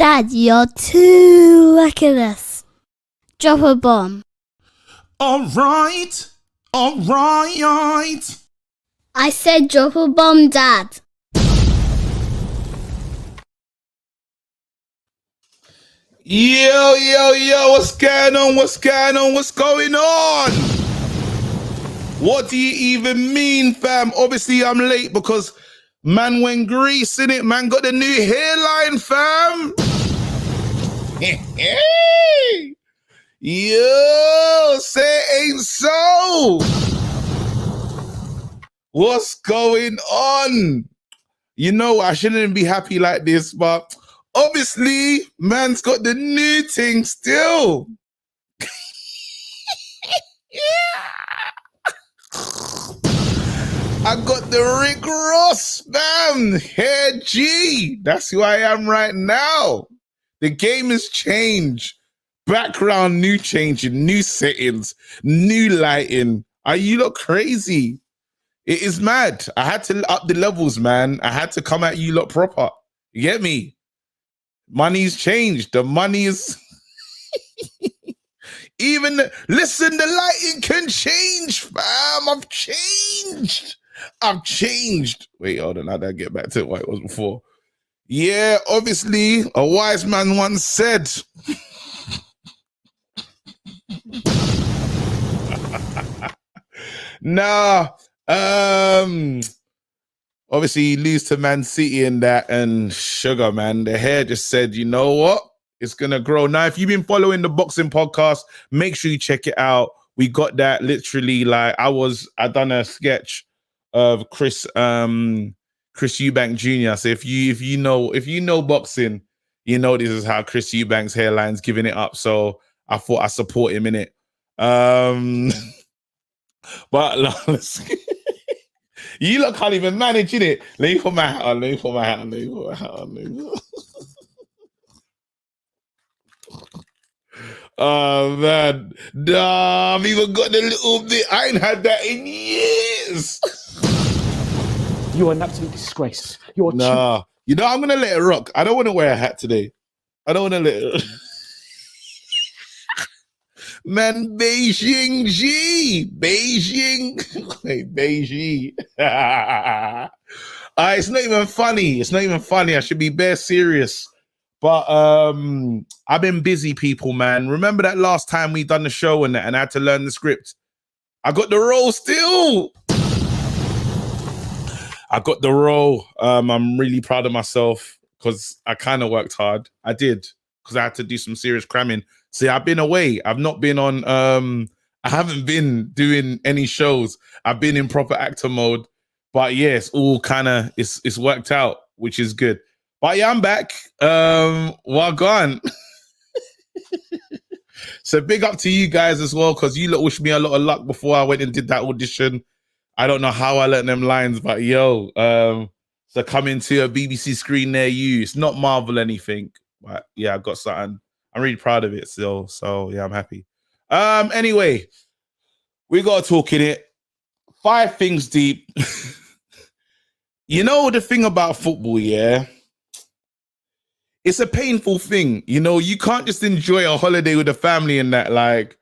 Dad, you're too reckless. Drop a bomb. All right. I said drop a bomb, Dad. Yo, what's going on? What do you even mean, fam? Obviously, I'm late because man went grease, innit? Man got the new hairline, fam. Yo, say it ain't so. What's going on? You know, I shouldn't be happy like this, but obviously, man's got the new thing still. I got the Rick Ross, fam. Hair G. That's who I am right now. The game has changed. Background new changing, new settings, new lighting. Are you lot crazy? It is mad. I had to up the levels, man. I had to come at you lot proper. You get me? Money's changed. The money is... Listen, the lighting can change, fam. I've changed. Wait, hold on. How did I get back to what it was before? Yeah, obviously, a wise man once said... Nah, obviously you lose to Man City in that, and Sugar, man, the hair just said, you know what? It's gonna grow. Now, if you've been following the boxing podcast, make sure you check it out. We got that literally like I done a sketch of Chris Eubank Jr. So if you know boxing, you know this is how Chris Eubank's hairline's giving it up. So I thought I support him in it. But you lot can't even manage it. Let me put my hat on. Oh man, nah, I've even got the little bit. I ain't had that in years. You are an absolute disgrace. You're nah. You know, I'm gonna let it rock. I don't want to wear a hat today. I don't want to let it. Man, Beijing G. Beijing. It's not even funny. I should be bare serious. But I've been busy, people, man. Remember that last time we done the show and I had to learn the script? I got the role still. I'm really proud of myself because I kind of worked hard. I did, because I had to do some serious cramming. See, I've been away. I've not been on, I haven't been doing any shows. I've been in proper actor mode. But yeah, it's all kind of, it's worked out, which is good. But yeah, I'm back. Well gone. So big up to you guys as well, because you lot wished me a lot of luck before I went and did that audition. I don't know how I learned them lines, but yo, so coming to a BBC screen near you. It's not Marvel anything, but yeah, I got something. I'm really proud of it still. So yeah, I'm happy. Anyway, we got to talk in it. 5 things deep. You know the thing about football, yeah? It's a painful thing. You know, you can't just enjoy a holiday with the family and that. Like,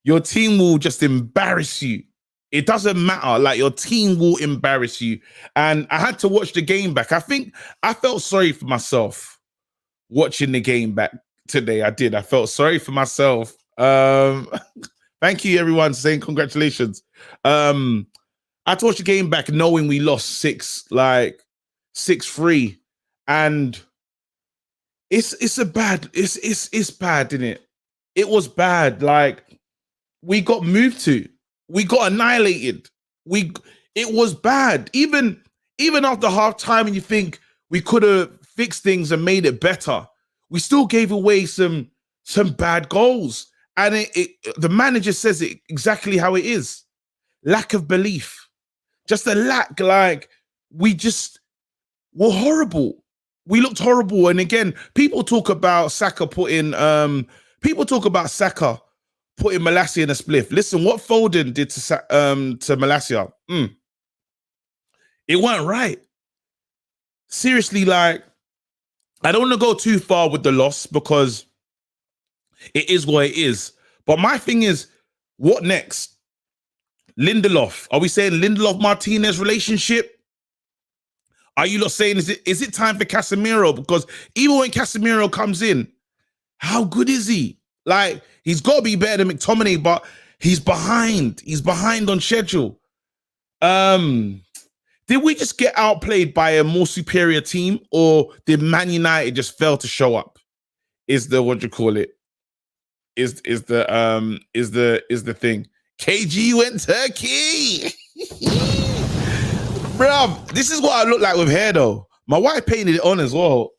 your team will just embarrass you. It doesn't matter. Like, your team will embarrass you. And I had to watch the game back. I think I felt sorry for myself watching the game back today. I did. I felt sorry for myself. Thank you, everyone, saying congratulations. I had to watch the game back knowing we lost 6-3. And it's bad, isn't it? It was bad. Like, we got moved to. We got annihilated. It was bad. Even after half time, and you think we could have fixed things and made it better, we still gave away some bad goals. And the manager says it exactly how it is. Lack of belief. Just a lack. Like, we were horrible. We looked horrible. And again, people talk about Saka putting Malacia in a spliff. Listen, what Foden did to Malacia, it weren't right. Seriously, like, I don't want to go too far with the loss because it is what it is. But my thing is, what next? Lindelof. Are we saying Lindelof Martinez relationship? Are you not saying is it time for Casemiro? Because even when Casemiro comes in, how good is he? Like, he's got to be better than McTominay, but he's behind. He's behind on schedule. Did we just get outplayed by a more superior team, or did Man United just fail to show up? Is the what you call it? Is the thing? KG went Turkey. Bruv, this is what I look like with hair though. My wife painted it on as well.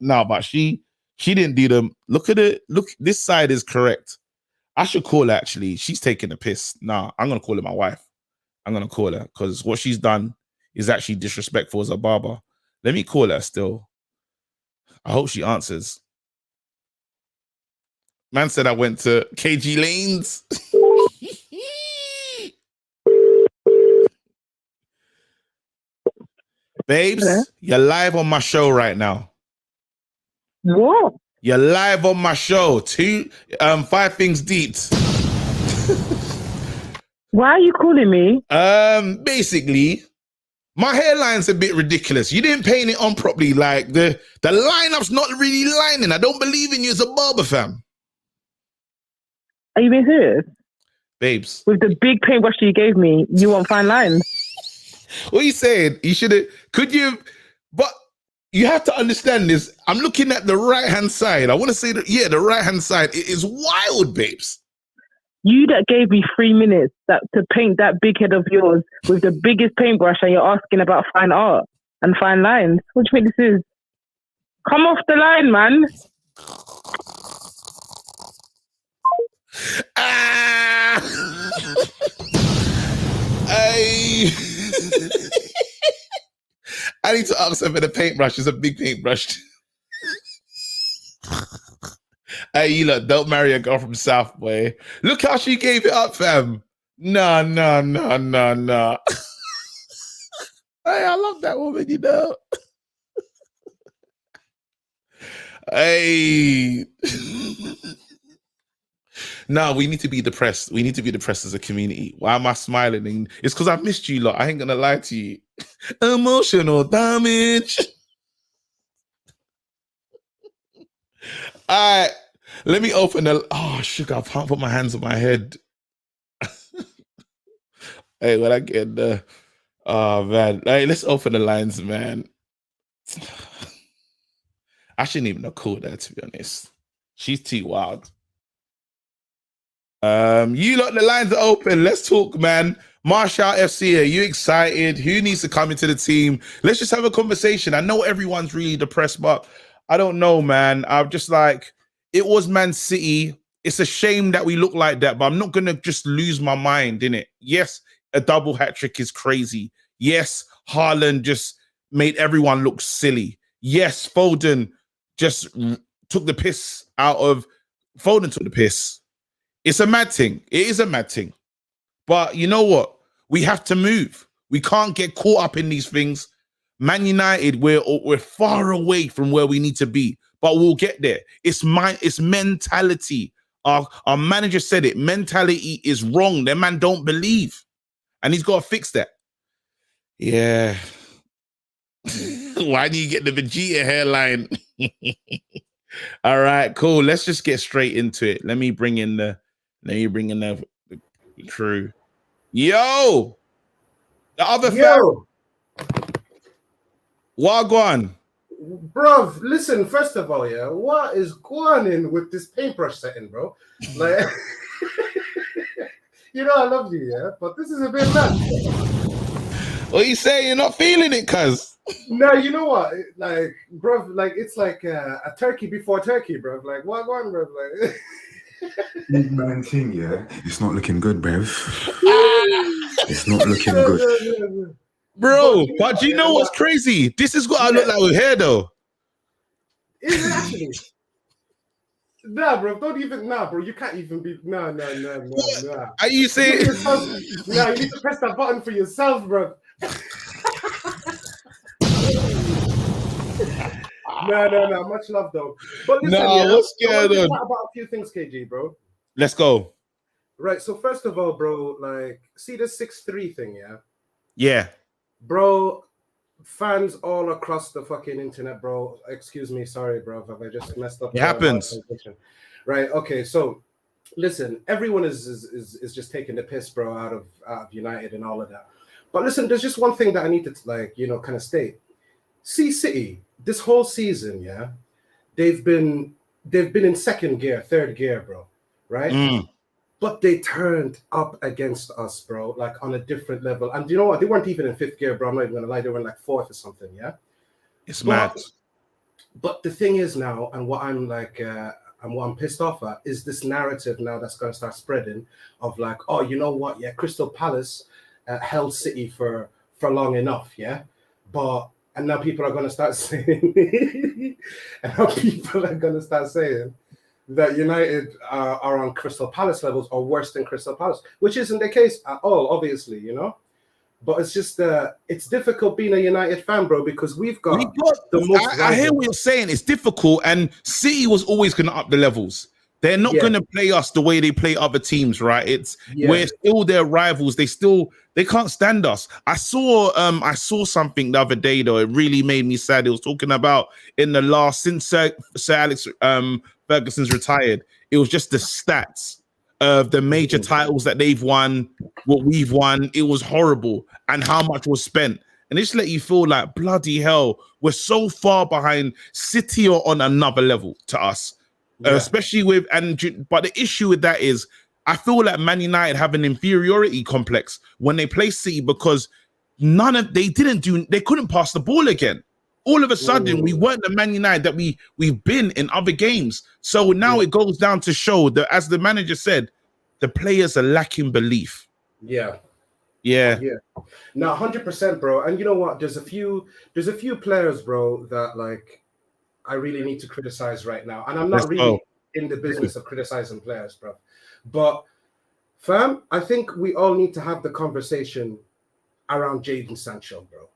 No, but she didn't do them. Look at it. Look, this side is correct. I should call her actually. She's taking the piss. Nah, I'm gonna call her my wife. I'm gonna call her because what she's done is actually disrespectful as a barber. Let me call her still. I hope she answers. Man said I went to KG Lanes. Babes, hello? You're live on my show right now. What? You're live on my show. 5 things deep. Why are you calling me? Basically, my hairline's a bit ridiculous. You didn't paint it on properly. Like the lineup's not really lining. I don't believe in you as a barber, fam. Are you being serious? Babes. With the big paintbrush you gave me, you want fine lines? What are you saying? You should have, but you have to understand this. I'm looking at the right-hand side. I want to say that, yeah, the right-hand side. It is wild, babes. You that gave me 3 minutes to paint that big head of yours with the biggest paintbrush, and you're asking about fine art and fine lines. What do you think this is? Come off the line, man. I need to ask her for the paintbrush. It's a big paintbrush. Hey, you look, don't marry a girl from South, boy. Look how she gave it up, fam. No. Hey, I love that woman, you know. Hey. No, we need to be depressed. We need to be depressed as a community. Why am I smiling? It's because I've missed you lot. I ain't gonna lie to you. Emotional damage. All right, let me open the. Oh, sugar, I can't put my hands on my head. Hey, when I get the. Oh, man. Hey, let's open the lines, man. I shouldn't even have called her, to be honest. She's too wild. You lot, the lines are open. Let's talk, man. Marshall FC, are you excited? Who needs to come into the team? Let's just have a conversation. I know everyone's really depressed, but I don't know, man. I'm just like, it was Man City. It's a shame that we look like that, but I'm not going to just lose my mind, innit? Yes, a double hat trick is crazy. Yes, Haaland just made everyone look silly. Yes, Foden just took the piss out of... Foden took the piss. It's a mad thing. It is a mad thing. But you know what? We have to move. We can't get caught up in these things. Man United, we're far away from where we need to be, but we'll get there. It's mentality. Our manager said it. Mentality is wrong. That man don't believe. And he's got to fix that. Yeah. Why do you get the Vegeta hairline? All right, cool. Let's just get straight into it. Let me bring in the crew. Yo! The other Yo! Wagwan. Bro, listen, first of all, yeah, what is going on with this paintbrush setting, bro? Like, you know I love you, yeah, but this is a bit mad. What you say? You're not feeling it, cuz? No, you know what? Like, bro, like it's like a turkey before turkey, bro. Like, what going, bro? Like, Big man thing, yeah. It's not looking good, bruv. It's not looking good. Bro, but you know what's crazy? This is what I look like with hair, though. Is it actually? Nah, bro, don't even, bro, you can't even be, nah. Are you saying? Nah, you need to press that button for yourself, bro. No. Much love though. But listen, Nah, what's I wanna going just on? chat about a few things, KG, bro. Let's go. Right. So first of all, bro, like, see this 6-3 thing, yeah, Yeah. bro. Fans all across the fucking internet, bro. Excuse me, sorry, bro, if I just messed up. It happens. Right. Okay. So, listen, everyone is just taking the piss, bro, out of United and all of that. But listen, there's just one thing that I need to kind of state. See, City, this whole season, yeah, they've been in second gear, third gear, bro. Right. Mm. But they turned up against us, bro, like on a different level. And you know what? They weren't even in fifth gear, bro. I'm not even gonna lie. They were in like fourth or something, yeah? It's mad. But the thing is now, and what I'm like, and what I'm pissed off at is this narrative now that's gonna start spreading of like, oh, you know what? Yeah, Crystal Palace held City for long enough, yeah? And now people are gonna start saying, that United are on Crystal Palace levels or worse than Crystal Palace, which isn't the case at all, obviously, you know. But it's just it's difficult being a United fan, bro, because we've got the most. I hear what you're saying. It's difficult, and City was always going to up the levels. They're not going to play us the way they play other teams, right? We're still their rivals. They can't stand us. I saw something the other day though. It really made me sad. It was talking about since Sir Alex Ferguson's retired, it was just the stats of the major titles that they've won, what we've won. It was horrible, and how much was spent. And it just let you feel like, bloody hell, we're so far behind. City or on another level to us. Especially but the issue with that is I feel like Man United have an inferiority complex when they play City because they couldn't pass the ball again. All of a sudden, we weren't the Man United that we've been in other games. So now it goes down to show that, as the manager said, the players are lacking belief. Yeah. No, 100%, bro. And you know what? There's a few players, bro, that like I really need to criticize right now. And I'm not in the business of criticizing players, bro. But fam, I think we all need to have the conversation around Jadon Sancho, bro.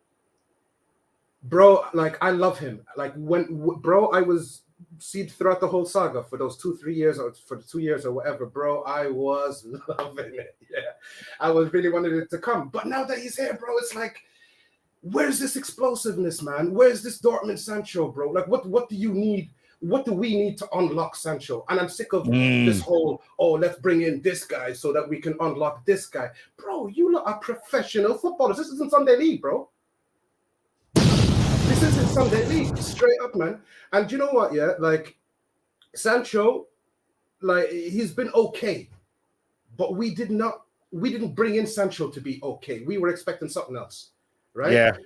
Bro, like, I love him. Like, I was throughout the whole saga for those 2-3 years, or for the 2 years or whatever, bro, I was loving it. Yeah, I was really wanted it to come. But now that he's here, bro, it's like, where's this explosiveness, man? Where's this Dortmund Sancho, bro? Like, what do you need? What do we need to unlock Sancho? And I'm sick of this whole, let's bring in this guy so that we can unlock this guy. Bro, you lot are professional footballers. This isn't Sunday League, bro. This isn't Sunday League, straight up, man. And you know what, yeah? Like, Sancho, like, he's been okay. But we didn't bring in Sancho to be okay. We were expecting something else, right? Yeah.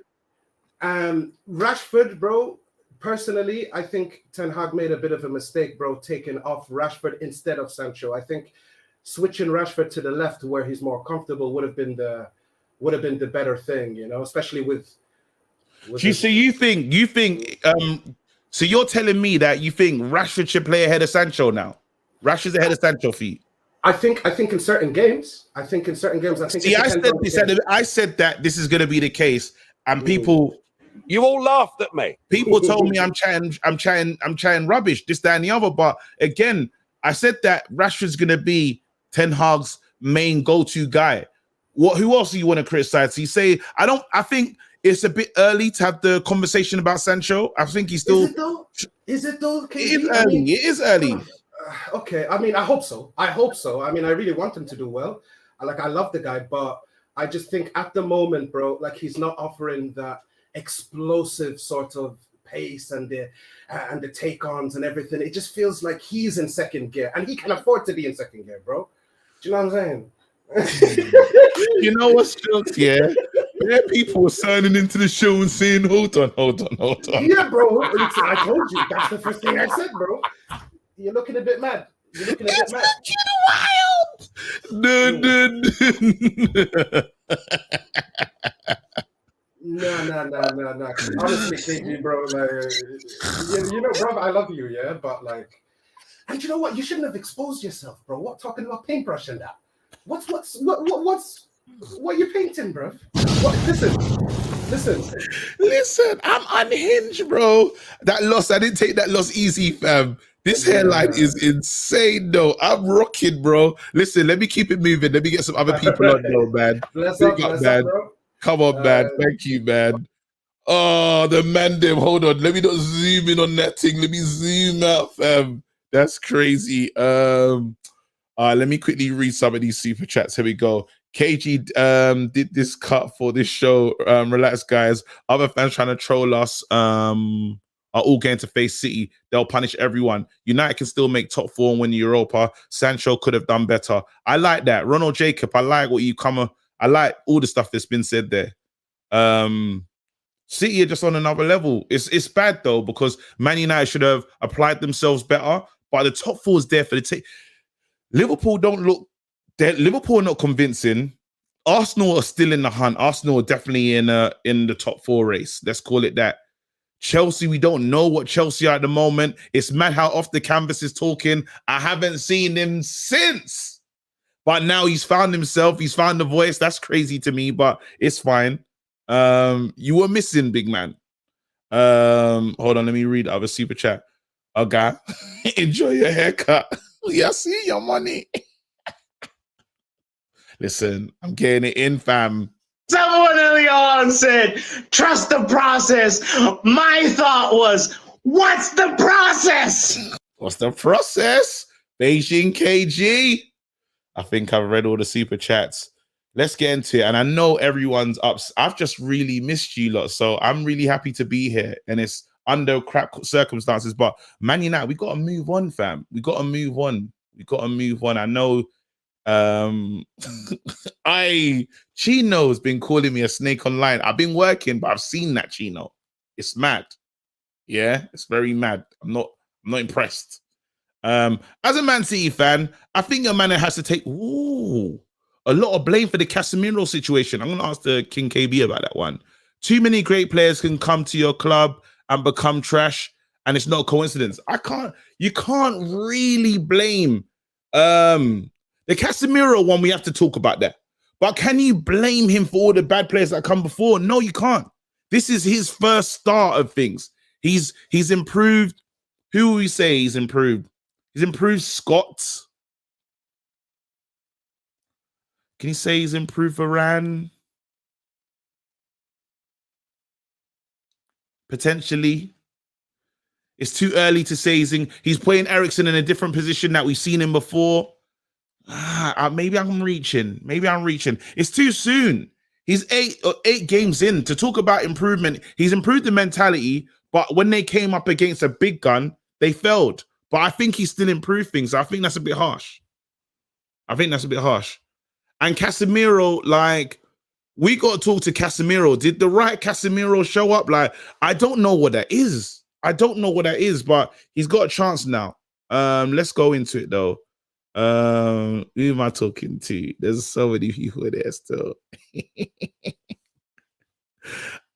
Rashford, bro, personally, I think Ten Hag made a bit of a mistake, bro, taking off Rashford instead of Sancho. I think switching Rashford to the left where he's more comfortable would have been the better thing, you know, especially with so you think so you're telling me that you think Rashford should play ahead of Sancho now? Rashford's ahead of Sancho for you? I think in certain games. I think See, I said that this is going to be the case, and people. You all laughed at me. People told me I'm chatting rubbish, this, that, and the other. But again, I said that Rashford's going to be Ten Hag's main go-to guy. Who else do you want to criticize? You say I think it's a bit early to have the conversation about Sancho. I think he's still. Is it though? It is early. It is early. Okay. I mean, I hope so. I mean, I really want him to do well. I love the guy, but I just think at the moment, bro, like, he's not offering that explosive sort of pace and the take-ons and everything. It just feels like he's in second gear, and he can afford to be in second gear, bro. Do you know what I'm saying? You know what's jokes, yeah? Yeah, people were signing into the show and saying, hold on. Yeah, bro. I told you. That's the first thing I said, bro. You're looking a bit mad. Wild. No. No. Honestly, KG, bro, like, you know, bro, I love you, yeah, but like, and you know what? You shouldn't have exposed yourself, bro. What, talking about paintbrush and that? What are you painting, bro? Listen, Listen, I'm unhinged, bro. That loss, I didn't take that loss easy, fam. This hairline is insane, though. I'm rocking, bro. Listen, let me keep it moving. Let me get some other people on, though, man. Bless Big up, man. bro. Come on, man. Thank you, man. Oh, the man, them. Hold on. Let me not zoom in on that thing. Let me zoom out, fam. That's crazy. Let me quickly read some of these super chats. Here we go. KG did this cut for this show. Relax, guys. Other fans trying to troll us are all going to face City. They'll punish everyone. United can still make top 4 and win Europa. Sancho could have done better. I like that. Ronald Jacob, I like what you come. I like all the stuff that's been said there. City are just on another level. It's bad though, because Man United should have applied themselves better. But the top 4 is there for the take. Liverpool don't look. Liverpool are not convincing. Arsenal are still in the hunt. Arsenal are definitely in the top 4 race. Let's call it that. Chelsea, we don't know what Chelsea are at the moment. It's mad how off the canvas is talking. I haven't seen him since. But now he's found himself. He's found the voice. That's crazy to me, but it's fine. You were missing, big man. Hold on, let me read other super chat. Okay. Enjoy your haircut. Yeah, see your money. Listen, I'm getting it in, fam. Someone earlier on said, trust the process. My thought was, what's the process? What's the process? Beijing KG. I think I've read all the super chats. Let's get into it. And I know everyone's up. I've just really missed you lot. So I'm really happy to be here. And it's under crap circumstances. But Man United, we got to move on, fam. We got to move on. We got to move on. I know Chino's been calling me a snake online. I've been working, but I've seen that, Chino. It's mad. Yeah, it's very mad. I'm not impressed. As a Man City fan, I think your man has to take a lot of blame for the Casemiro situation. I'm going to ask the King KB about that one. Too many great players can come to your club and become trash, and it's not a coincidence. You can't really blame the Casemiro one. We have to talk about that. But can you blame him for all the bad players that come before? No, you can't. This is his first start of things. He's improved. Who will we say he's improved? He's improved Scott. Can you say he's improved Varane? Potentially. It's too early to say he's playing Eriksen in a different position that we've seen him before. Maybe I'm reaching. It's too soon. He's eight games in to talk about improvement. He's improved the mentality, but when they came up against a big gun, they failed. But I think he's still improved things. I think that's a bit harsh. And Casemiro, like, we got to talk to Casemiro. Did the right Casemiro show up? Like, I don't know what that is. But he's got a chance now. Let's go into it, though. Who am I talking to? There's so many people there still.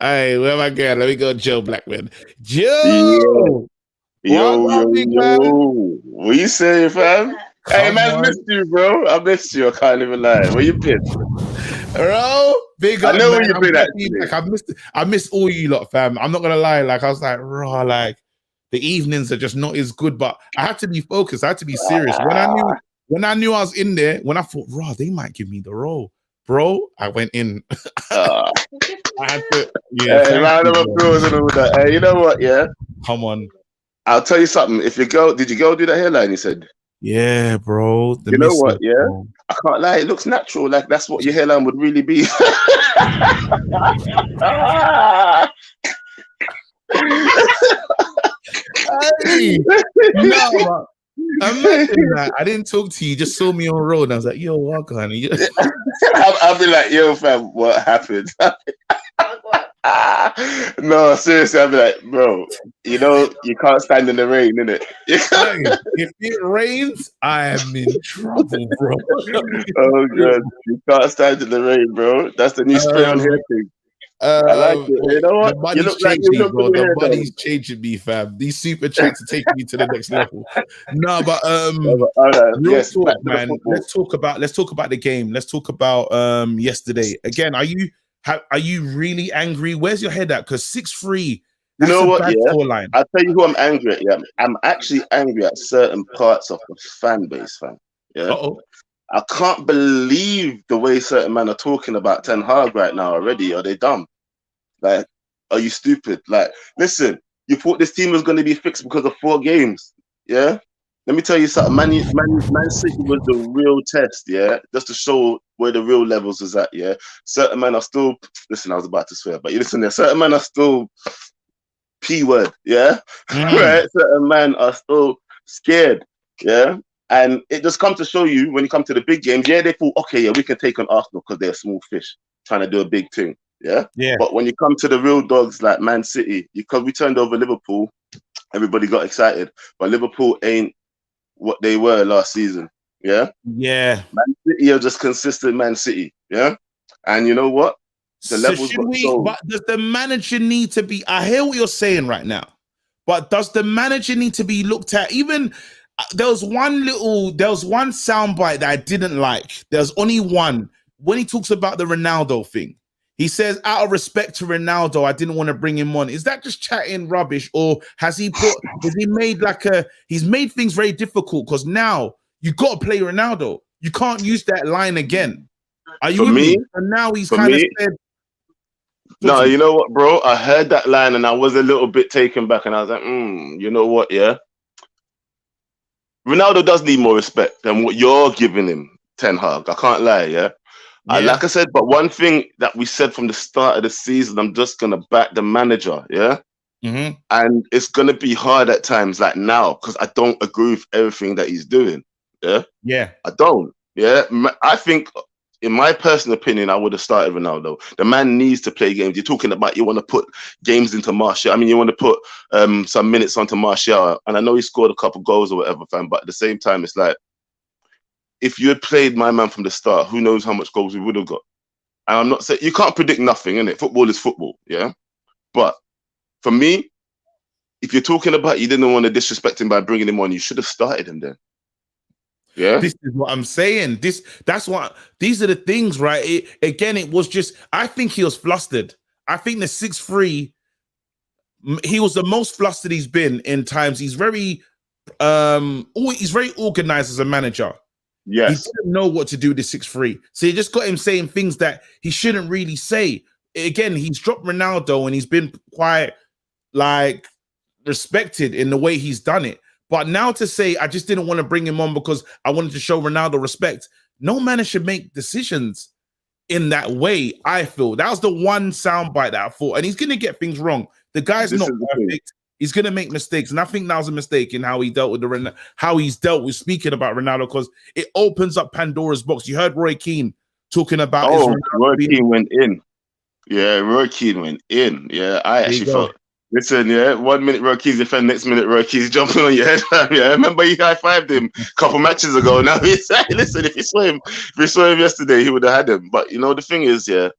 Hey, where am I going? Let me go, Joe Blackman. Joe! Yo. What you saying, fam? Hey, man, I missed you, bro. I missed you. I can't even lie. Where you been? Bro, big up, I know man. where you been at. Like, I missed all you lot, fam. I'm not gonna lie. Like, I was like, raw, like, the evenings are just not as good, but I had to be focused. I had to be serious. When I knew I was in there, when I thought, raw, they might give me the role. Bro, I went in. I had to, round of applause and all that. Hey, you know what, yeah? Come on. I'll tell you something. Did you go do that hairline, you said? Yeah, bro. You know what, yeah? Bro. I can't lie, it looks natural. Like, that's what your hairline would really be. Hey, no, imagine that. I didn't talk to you, you just saw me on road. And I was like, yo, walk on. I'll be like, yo, fam, what happened? No, seriously, I'll be like, bro, you know, you can't stand in the rain, innit? If it rains, I am in trouble, bro. Oh, God. You can't stand in the rain, bro. That's the new spray on hair thing. I like it. You know what? You look like you look bro. The money's changing me, fam. These super checks are taking me to the next level. No, but real talk, man. Let's talk about the game. Let's talk about yesterday. Again, are you Are you really angry? Where's your head at? Because 6-3. You know what? Bad Yeah, scoreline. I'll tell you who I'm angry at. Yeah, I'm actually angry at certain parts of the fan base, fam. Yeah. I can't believe the way certain men are talking about Ten Hag right now already. Are they dumb? Like, are you stupid? Like, listen, you thought this team was going to be fixed because of 4 games. Yeah. Let me tell you something. Man City was the real test. Yeah, just to show where the real levels is at. Yeah. Certain men are still. Listen, I was about to swear, but you listen there. Certain men are still. P-word, yeah? Right? Certain men are still scared, yeah? And it just comes to show you, when you come to the big games, yeah, they thought, okay, yeah, we can take on Arsenal because they're a small fish trying to do a big thing, yeah? But when you come to the real dogs like Man City, because we turned over Liverpool, everybody got excited. But Liverpool ain't what they were last season, yeah? Yeah. Man City are just consistent Man City, yeah? And you know what? The levels but does the manager need to be? I hear what you're saying right now, but does the manager need to be looked at? Even there was one soundbite that I didn't like. There's only one when he talks about the Ronaldo thing. He says, out of respect to Ronaldo, I didn't want to bring him on. Is that just chatting rubbish, or has he he's made things very difficult because now you got to play Ronaldo. You can't use that line again. Are you with me? And now he's kind of said. No, you know what, bro? I heard that line and I was a little bit taken back, and I was like, you know what, yeah? Ronaldo does need more respect than what you're giving him, Ten Hag. I can't lie, yeah? Like I said, but one thing that we said from the start of the season, I'm just going to back the manager, yeah? And it's going to be hard at times, like now, because I don't agree with everything that he's doing, yeah? Yeah. I don't, yeah? I think... In my personal opinion, I would have started Ronaldo. The man needs to play games. You're talking about you want to put games into Martial. I mean, you want to put some minutes onto Martial. And I know he scored a couple goals or whatever, fam. But at the same time, it's like, if you had played my man from the start, who knows how much goals we would have got. And I'm not saying, you can't predict nothing, innit? Football is football, yeah? But for me, if you're talking about you didn't want to disrespect him by bringing him on, you should have started him then. Yeah, this is what I'm saying. These are the things, right? It was just, I think he was flustered. I think the 6-3, he was the most flustered he's been in times. He's very organized as a manager. Yes. He didn't know what to do with the 6-3. So you just got him saying things that he shouldn't really say. Again, he's dropped Ronaldo and he's been quite like respected in the way he's done it. But now to say, I just didn't want to bring him on because I wanted to show Ronaldo respect. No manager should make decisions in that way, I feel. That was the one soundbite that I thought. And he's going to get things wrong. The guy's not perfect. He's going to make mistakes. And I think that was a mistake in how he dealt with how he's dealt with speaking about Ronaldo, because it opens up Pandora's box. You heard Roy Keane talking about... Roy Keane went in. Yeah, Roy Keane went in. Yeah, I actually felt... Listen, yeah, 1 minute Roy Keane's defend, next minute Roy Keane's jumping on your head. Yeah, remember he high-fived him a couple matches ago. Now he's like, listen, if you saw him yesterday, he would have had him. But you know, the thing is, yeah,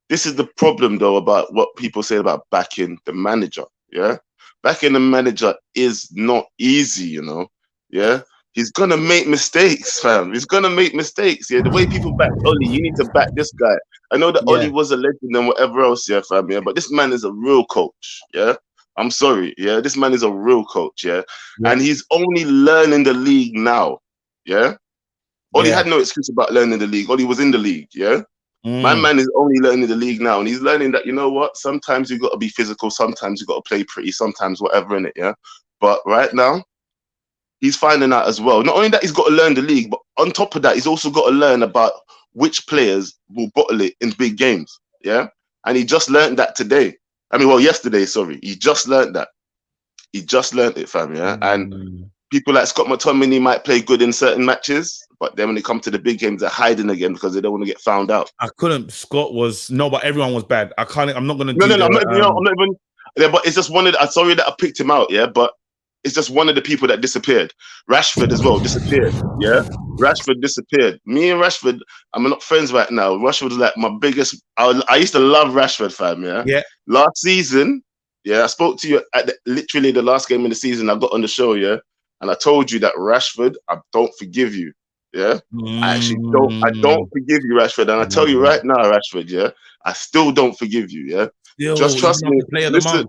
this is the problem though about what people say about backing the manager. Yeah, backing the manager is not easy, you know. Yeah, he's gonna make mistakes, fam. He's gonna make mistakes. Yeah, the way people back Oli, you need to back this guy. I know that Oli was a legend and whatever else, yeah, fam, yeah, but this man is a real coach, yeah? I'm sorry, yeah? This man is a real coach, yeah? And he's only learning the league now, yeah? Oli had no excuse about learning the league. Oli was in the league, yeah? My man is only learning the league now, and he's learning that, you know what? Sometimes you got to be physical, sometimes you got to play pretty, sometimes whatever in it, yeah? But right now, he's finding out as well. Not only that he's got to learn the league, but on top of that, he's also got to learn about which players will bottle it in big games, yeah? And he just learned that today. I mean, well, yesterday, sorry. He just learned that. He just learned it, fam, yeah? And people like Scott McTominay might play good in certain matches, but then when it comes to the big games, they're hiding again because they don't want to get found out. But everyone was bad. I'm not going to I'm not even, yeah, but it's just one of the, I'm sorry that I picked him out, yeah? But it's just one of the people that disappeared. Rashford as well disappeared. Yeah, Rashford disappeared. Me and Rashford, I'm not friends right now. Rashford was like my biggest. I used to love Rashford, fam. Yeah. Last season, yeah, I spoke to you at literally the last game of the season. I got on the show, yeah, and I told you that Rashford, I don't forgive you. Yeah, I don't forgive you, Rashford, and I tell you right now, Rashford, yeah, I still don't forgive you. Yeah, just trust me. Listen,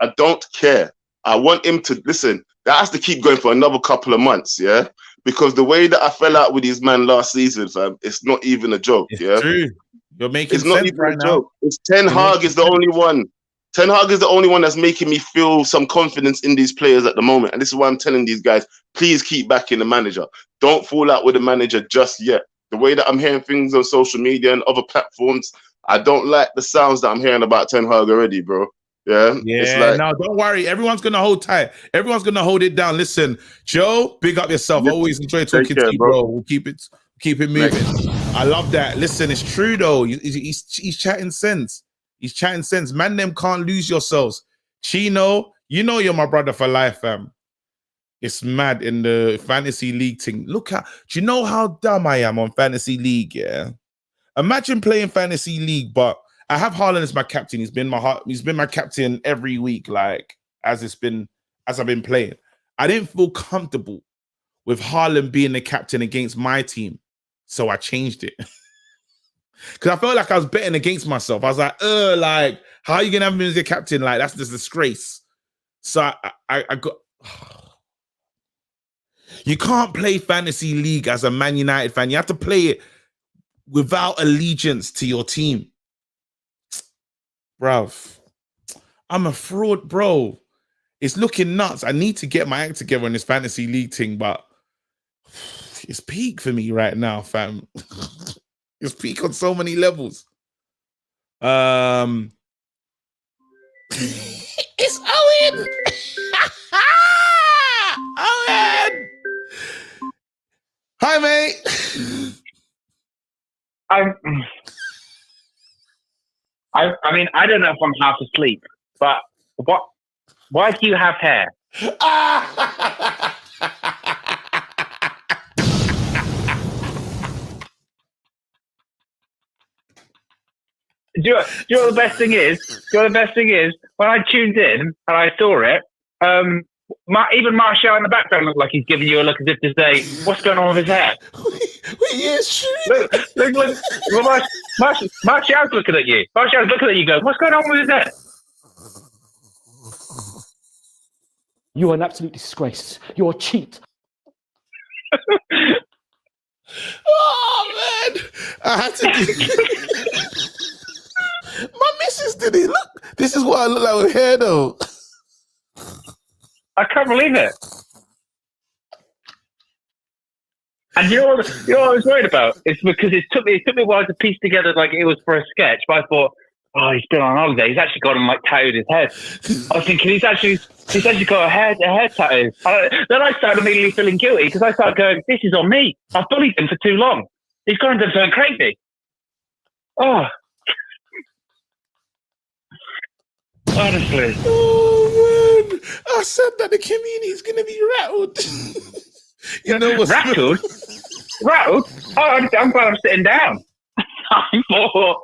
I don't care. I want him to listen. That has to keep going for another couple of months, yeah, because the way that I fell out with his man last season, fam, it's not even a joke. It's true. You're making it's not sense even right a now. joke. It's Ten Hag is the only one. Ten Hag is the only one that's making me feel some confidence in these players at the moment. And this is why I'm telling these guys, please keep backing the manager. Don't fall out with the manager just yet. The way that I'm hearing things on social media and other platforms, I don't like the sounds that I'm hearing about Ten Hag already, bro. Yeah. Yeah, no, don't worry. Everyone's gonna hold tight. Everyone's gonna hold it down. Listen, Joe, big up yourself. I always enjoy talking to you, bro. We'll keep it moving. I love that. Listen, it's true though. He's chatting sense. He's chatting sense. Man, them can't lose yourselves. Chino, you know you're my brother for life, fam. It's mad in the fantasy league thing. Do you know how dumb I am on fantasy league? Yeah. Imagine playing fantasy league, but I have Haaland as my captain. He's been my captain every week, like as I've been playing. I didn't feel comfortable with Haaland being the captain against my team, so I changed it. Because I felt like I was betting against myself. I was like, how are you gonna have me as your captain? Like, that's just a disgrace. So I got. You can't play fantasy league as a Man United fan. You have to play it without allegiance to your team. Bruv, I'm a fraud, bro. It's looking nuts. I need to get my act together in this fantasy league thing, but it's peak for me right now, fam. It's peak on so many levels. It's Owen. Owen. Hi, mate. I mean, I don't know if I'm half asleep, but why do you have hair? Do you know what the best thing is? When I tuned in and I saw it, even Martial in the background looked like he's giving you a look as if to say, "What's going on with his hair?" Look, Martial's looking at you. Martial's looking at you, going, "What's going on with his hair?" You are an absolute disgrace. You're a cheat. Oh man, I had to do. My missus did it. Look, this is what I look like with hair, though. I can't believe it. And you know what I was worried about? It's because it took me a while to piece together like it was for a sketch. But I thought, oh, he's been on holiday. He's actually got him like tattooed his head. I was thinking he's actually got a hair tattoo. Then I started immediately feeling guilty because I started going, this is on me. I've bullied him for too long. He's gone to turn crazy. Oh. Honestly. Oh man. I said that the community's gonna be rattled. You know what's rattled? Rattled? Oh, I'm glad I'm sitting down. I thought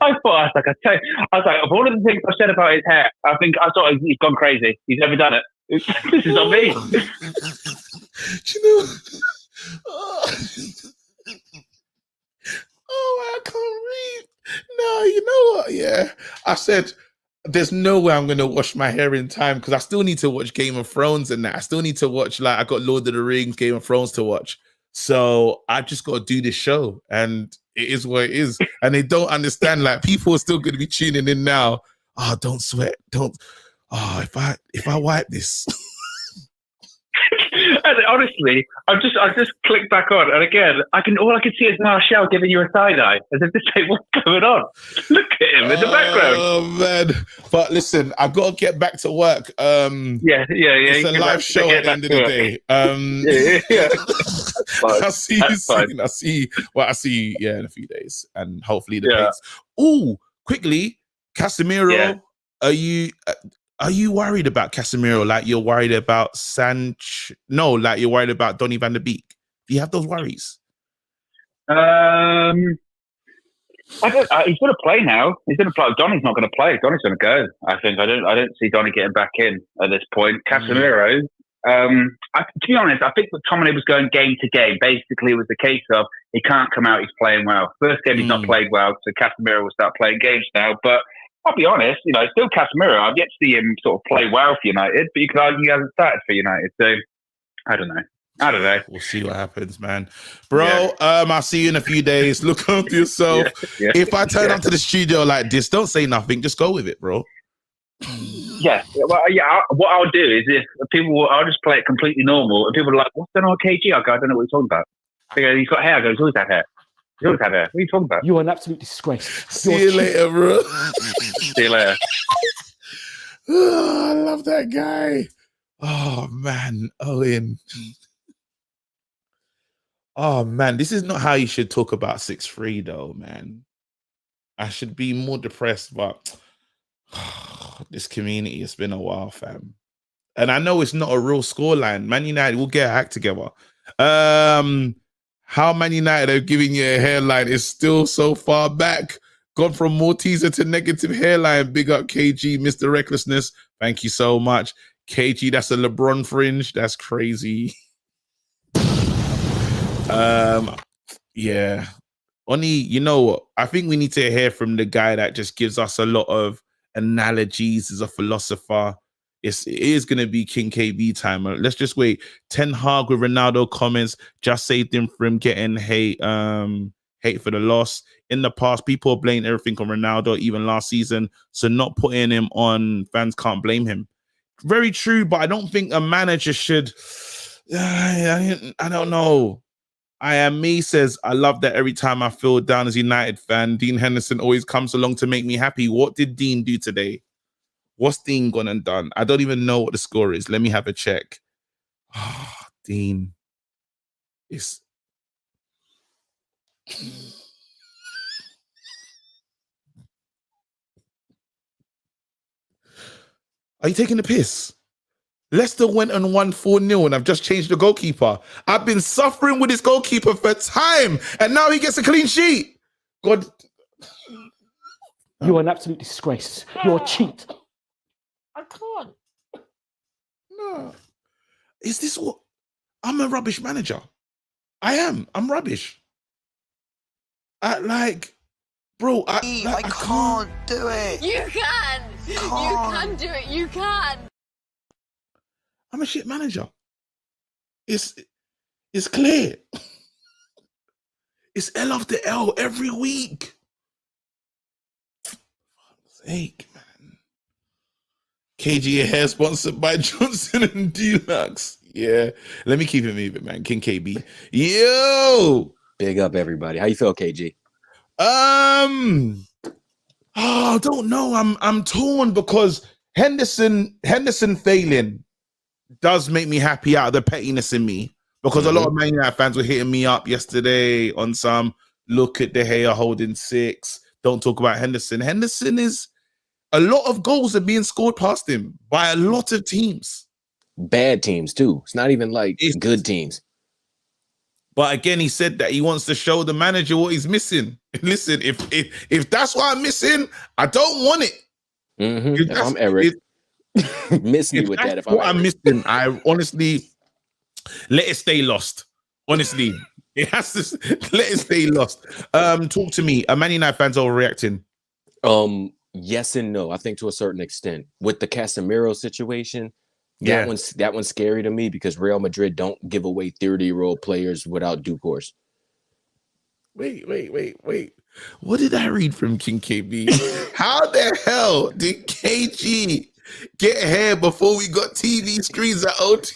I was like, of all of the things I said about his hair, I thought he's gone crazy. He's never done it. This is on me. You know? Oh, I can't read. No, you know what? Yeah, I said there's no way I'm gonna wash my hair in time because I still need to watch Game of Thrones and that. I still need to watch, like, I got Lord of the Rings, Game of Thrones to watch. So I just got to do this show, and it is what it is. And they don't understand. Like, people are still going to be tuning in now. Oh, don't sweat. Don't. Oh, if I wipe this. And honestly, I just clicked back on, and again, all I can see is Martial giving you a side eye, as if to say, "What's going on?" Look at him in the background. Oh man! But listen, I've got to get back to work. Yeah. It's a live show at the end of the day. Yeah. I'll see you soon. I'll see you, in a few days, and hopefully the pace. Oh, quickly, Casemiro. Yeah. Are you worried about Casemiro like you're worried about Sanch? No, like you're worried about Donny van der Beek. Do you have those worries? I don't. He's going to play now. He's going to play. Donny's not going to play. Donny's going to go. I think. I don't see Donny getting back in at this point. Casemiro. To be honest, I think McTominay was going game to game. Basically, it was the case of he can't come out, he's playing well. First game, he's not played well, so Casemiro will start playing games now. But I'll be honest, it's still Casemiro. I've yet to see him sort of play well for United, but you could argue he hasn't started for United. So I don't know. We'll see what happens, man. Bro, I'll see you in a few days. Look after yourself. If I turn up to the studio like this, don't say nothing. Just go with it, bro. Yes. Well, what I'll do is I'll just play it completely normal. And people are like, what's going on with KG? I go, I don't know what you're talking about. They go, he's got hair. I go, he's always had hair. He's always had hair. What are you talking about? You are an absolute disgrace. See you later, bro. See you later. Oh, I love that guy. Oh, man. Owen. Oh, man. This is not how you should talk about 6-3, though, man. I should be more depressed, but this community, it's been a while, fam. And I know it's not a real scoreline. Man United will get a act together. How Man United are giving you a hairline is still so far back. Gone from Malteser to negative hairline. Big up KG, Mr. Recklessness. Thank you so much. KG, that's a LeBron fringe. That's crazy. Yeah. Only, you know what? I think we need to hear from the guy that just gives us a lot of analogies as a philosopher. It is going to be King KB time. Let's just wait. Ten Hag with Ronaldo comments just saved him from getting hate for the loss. In the past, people blame everything on Ronaldo, even last season. So not putting him on, fans can't blame him. Very true, but I don't think a manager should. I don't know. I Am Me says, I love that every time I feel down as a United fan, Dean Henderson always comes along to make me happy. What did Dean do today? What's Dean gone and done? I don't even know what the score is. Let me have a check. Oh, Dean. Are you taking the piss? Leicester went and won 4-0 and I've just changed the goalkeeper. I've been suffering with this goalkeeper for time and now he gets a clean sheet. God. You are an absolute disgrace. You're a cheat. I can't. No. Is this what? I'm a rubbish manager. I am. I'm rubbish. Bro, I can't do it. You can. You can do it. You can. I'm a shit manager. It's clear. It's L after L every week. For fuck's sake, man. KG hair sponsored by Johnson and Deluxe. Yeah. Let me keep it moving, man. King KB. Yo! Big up, everybody. How you feel, KG? I don't know. I'm torn because Henderson failing does make me happy out of the pettiness in me, because a lot of Man United fans were hitting me up yesterday on some look at De Gea holding 6. Don't talk about Henderson. Henderson is a lot of goals are being scored past him by a lot of teams. Bad teams too. It's not even like good teams. But again, he said that he wants to show the manager what he's missing. Listen, if that's what I'm missing, I don't want it. If I'm Eric. Miss me with that. If I'm missing, I honestly let it stay lost. Honestly, it has to let it stay lost. Talk to me. Are Man United fans overreacting? Yes and no. I think to a certain extent. With the Casemiro situation, that one's scary to me because Real Madrid don't give away 30-year-old players without due course. Wait. What did I read from King KB? How the hell did KG get here before we got TV screens at OT?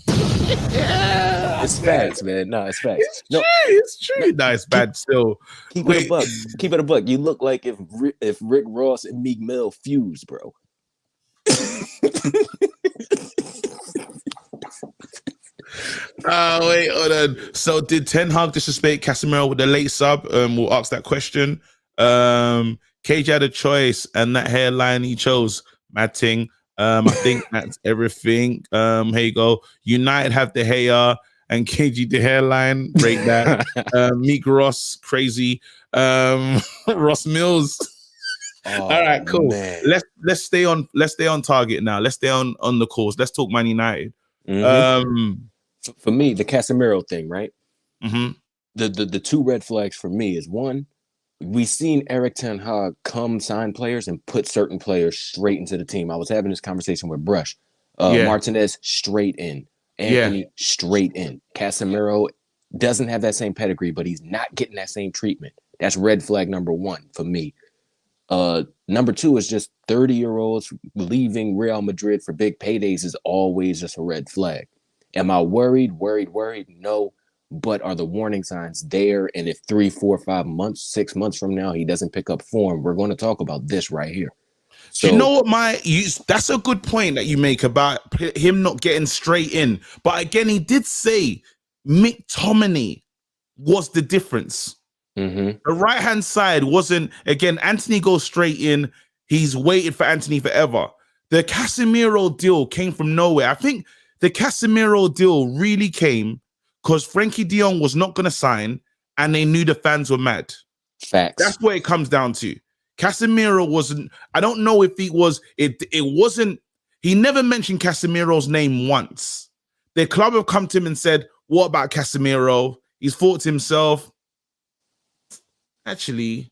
It's facts, man. No, it's facts. It's true. No, it's bad still. Keep it a buck. Keep it a buck. You look like if Rick Ross and Meek Mill fused, bro. Wait, hold on. So did Ten Hag disrespect Casemiro with the late sub? We'll ask that question. KJ had a choice, and that hairline he chose, mad ting. I think that's everything. Here you go. United have the hair, and KG the hairline. Rate that. Meek Ross, crazy. Ross Mills. All right, cool. Man. Let's stay on target now. Let's stay on the course. Let's talk Man United. For me, the Casemiro thing, right? Mm-hmm. The two red flags for me is one, we've seen Eric Ten Hag come sign players and put certain players straight into the team. I was having this conversation with Brush. Martinez straight in. Anthony straight in. Casemiro doesn't have that same pedigree, but he's not getting that same treatment. That's red flag number one for me. Number two is just 30-year-olds leaving Real Madrid for big paydays is always just a red flag. Am I worried? No. But are the warning signs there? And if 3, 4, 5 months, 6 months from now, he doesn't pick up form, we're going to talk about this right here. So, you know what, that's a good point that you make about him not getting straight in. But again, he did say McTominay was the difference. Mm-hmm. The right-hand side wasn't, again, Anthony goes straight in. He's waited for Anthony forever. The Casemiro deal came from nowhere. I think the Casemiro deal really came because Frankie de Jong was not going to sign and they knew the fans were mad. Facts. That's what it comes down to. Casemiro wasn't, I don't know if he was, it wasn't, he never mentioned Casemiro's name once. The club have come to him and said, what about Casemiro? He's thought to himself, actually,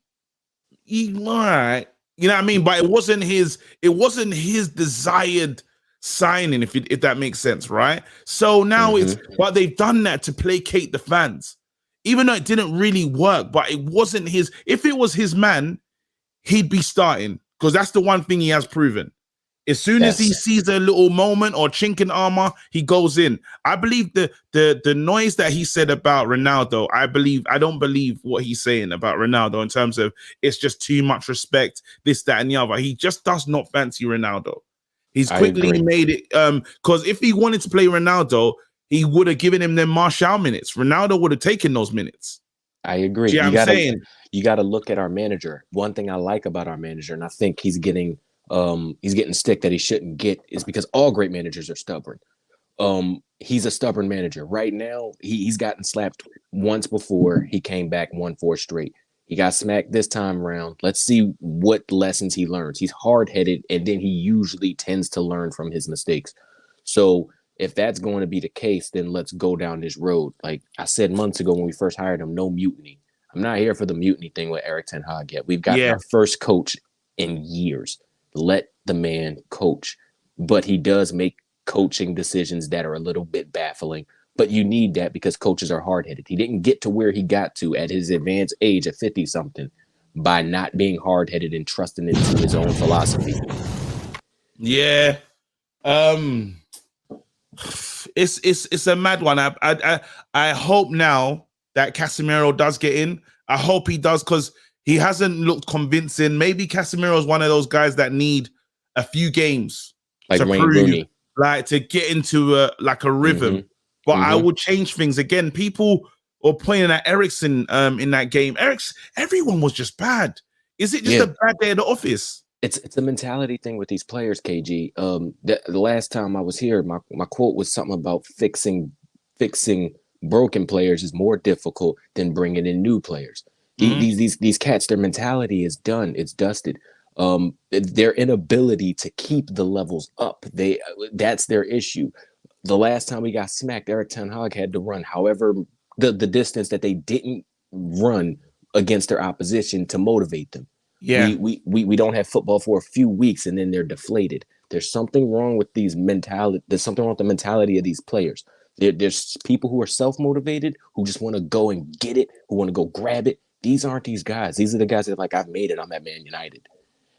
all right. You know what I mean? But it wasn't his desired signing, if that makes sense, right? So now but they've done that to placate the fans. Even though it didn't really work, but it wasn't his. If it was his man, he'd be starting because that's the one thing he has proven. As soon as he sees a little moment or chink in armor, he goes in. I believe the noise that he said about Ronaldo, I don't believe what he's saying about Ronaldo in terms of it's just too much respect, this, that, and the other. He just does not fancy Ronaldo. He's quickly made it because if he wanted to play Ronaldo, he would have given him them Martial minutes. Ronaldo would have taken those minutes. I agree. You know what I'm saying? You got to look at our manager. One thing I like about our manager, and I think he's getting stick that he shouldn't get, is because all great managers are stubborn. He's a stubborn manager. Right now, he's gotten slapped once before. He came back, won 4 straight. He got smacked this time around. Let's see what lessons he learns. He's hard-headed, and then he usually tends to learn from his mistakes. So if that's going to be the case, then let's go down this road. Like I said months ago when we first hired him, no mutiny. I'm not here for the mutiny thing with Eric Ten Hag yet. We've got our first coach in years. Let the man coach. But he does make coaching decisions that are a little bit baffling. But you need that because coaches are hard-headed. He didn't get to where he got to at his advanced age at 50-something by not being hard-headed and trusting into his own philosophy. Yeah. It's a mad one. I hope now that Casemiro does get in. I hope he does because he hasn't looked convincing. Maybe Casemiro is one of those guys that need a few games like to Wayne prove, Rooney, like to get into a rhythm. But I would change things again. People were pointing at Eriksen in that game. Everyone was just bad. Is it just a bad day at the office? It's a mentality thing with these players, KG. The last time I was here, my quote was something about fixing broken players is more difficult than bringing in new players. These cats, their mentality is done. It's dusted. Their inability to keep the levels up. That's their issue. The last time we got smacked, Eric Ten Hag had to run however the distance that they didn't run against their opposition to motivate them. Yeah, we don't have football for a few weeks and then they're deflated. There's something wrong with these mentality. There's something wrong with the mentality of these players. There's people who are self-motivated, who just want to go and get it, who want to go grab it. These aren't these guys. These are the guys that are like, I've made it. I'm at Man United.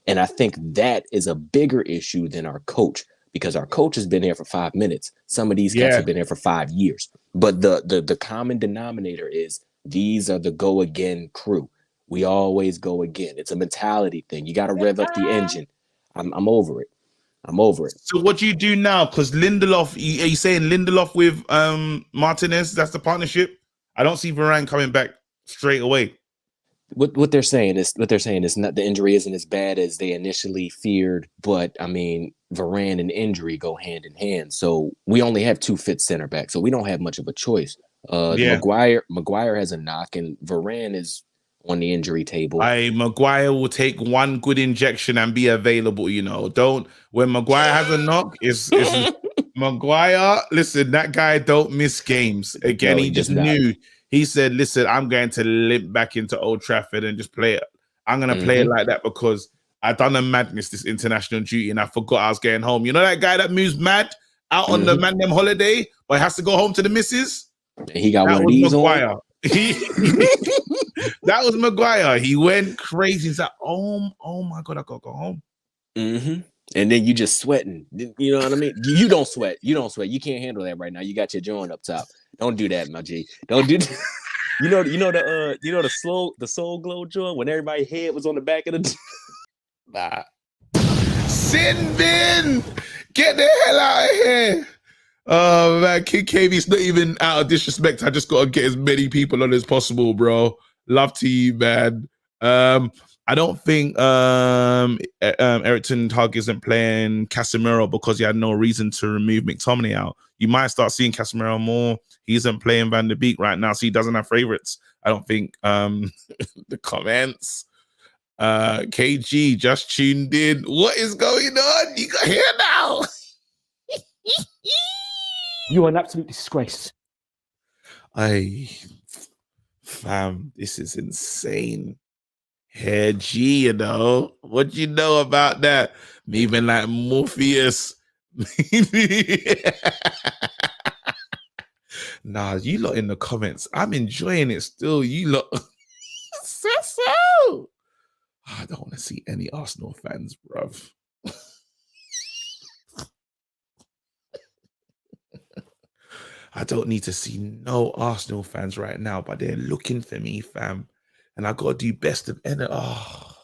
And I think that is a bigger issue than our coach, because our coach has been there for 5 minutes. Some of these guys have been there for 5 years. But the common denominator is these are the go again crew. We always go again. It's a mentality thing. You got to rev up the engine. I'm over it. I'm over it. So what do you do now? Because Lindelof, are you saying Lindelof with Martinez? That's the partnership. I don't see Varane coming back straight away. What they're saying is not, the injury isn't as bad as they initially feared, but I mean Varane and injury go hand in hand. So we only have 2 fit center backs, so we don't have much of a choice. Maguire has a knock, and Varane is on the injury table. Maguire will take one good injection and be available. You know, when Maguire has a knock, it's Maguire. Listen, that guy don't miss games. Again, No, he just knew. He said, "Listen, I'm going to limp back into Old Trafford and just play it. I'm going to play it like that because I done a madness this international duty and I forgot I was getting home. You know that guy that moves mad out on the man them holiday, but has to go home to the missus. He got one of these Maguire. on. That was Maguire. He went crazy. He's like, oh my God, I gotta go home. And then you just sweating. You know what I mean? You don't sweat. You don't sweat. You can't handle that right now. You got your joint up top. Don't do that, my G. Don't do that. You know the soul glow joint when everybody's head was on the back of the nah. Sin bin! Get the hell out of here. Oh man, Kid KV's not even out of disrespect. I just gotta get as many people on as possible, bro. Love to you, man. I don't think Eric Ten Hag isn't playing Casemiro because he had no reason to remove McTominay out. You might start seeing Casemiro more. He isn't playing Van der Beek right now, so he doesn't have favorites. I don't think the comments. KG just tuned in. What is going on? You got here now. You are an absolute disgrace. Fam, this is insane. Hey G, you know what you know about that? Maybe like Morpheus. Nah, you lot in the comments. I'm enjoying it still. You lot. So. I don't want to see any Arsenal fans, bruv. I don't need to see no Arsenal fans right now, but they're looking for me, fam. And I got to do best of any. Oh,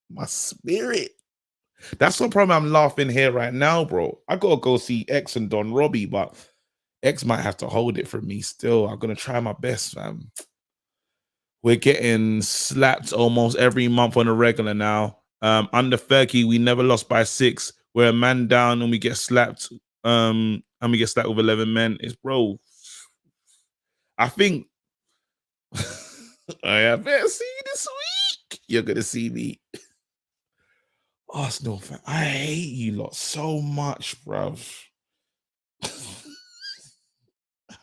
my spirit. That's the problem. I'm laughing here right now, bro. I got to go see X and Don Robbie, but X might have to hold it for me still. I'm going to try my best, fam. We're getting slapped almost every month on a regular now. Under Fergie, we never lost by 6. We're a man down and we get slapped. And we get slapped with 11 men. It's bro. I think I better see you this week. You're gonna see me. Arsenal fan. I hate you lot so much, bruv.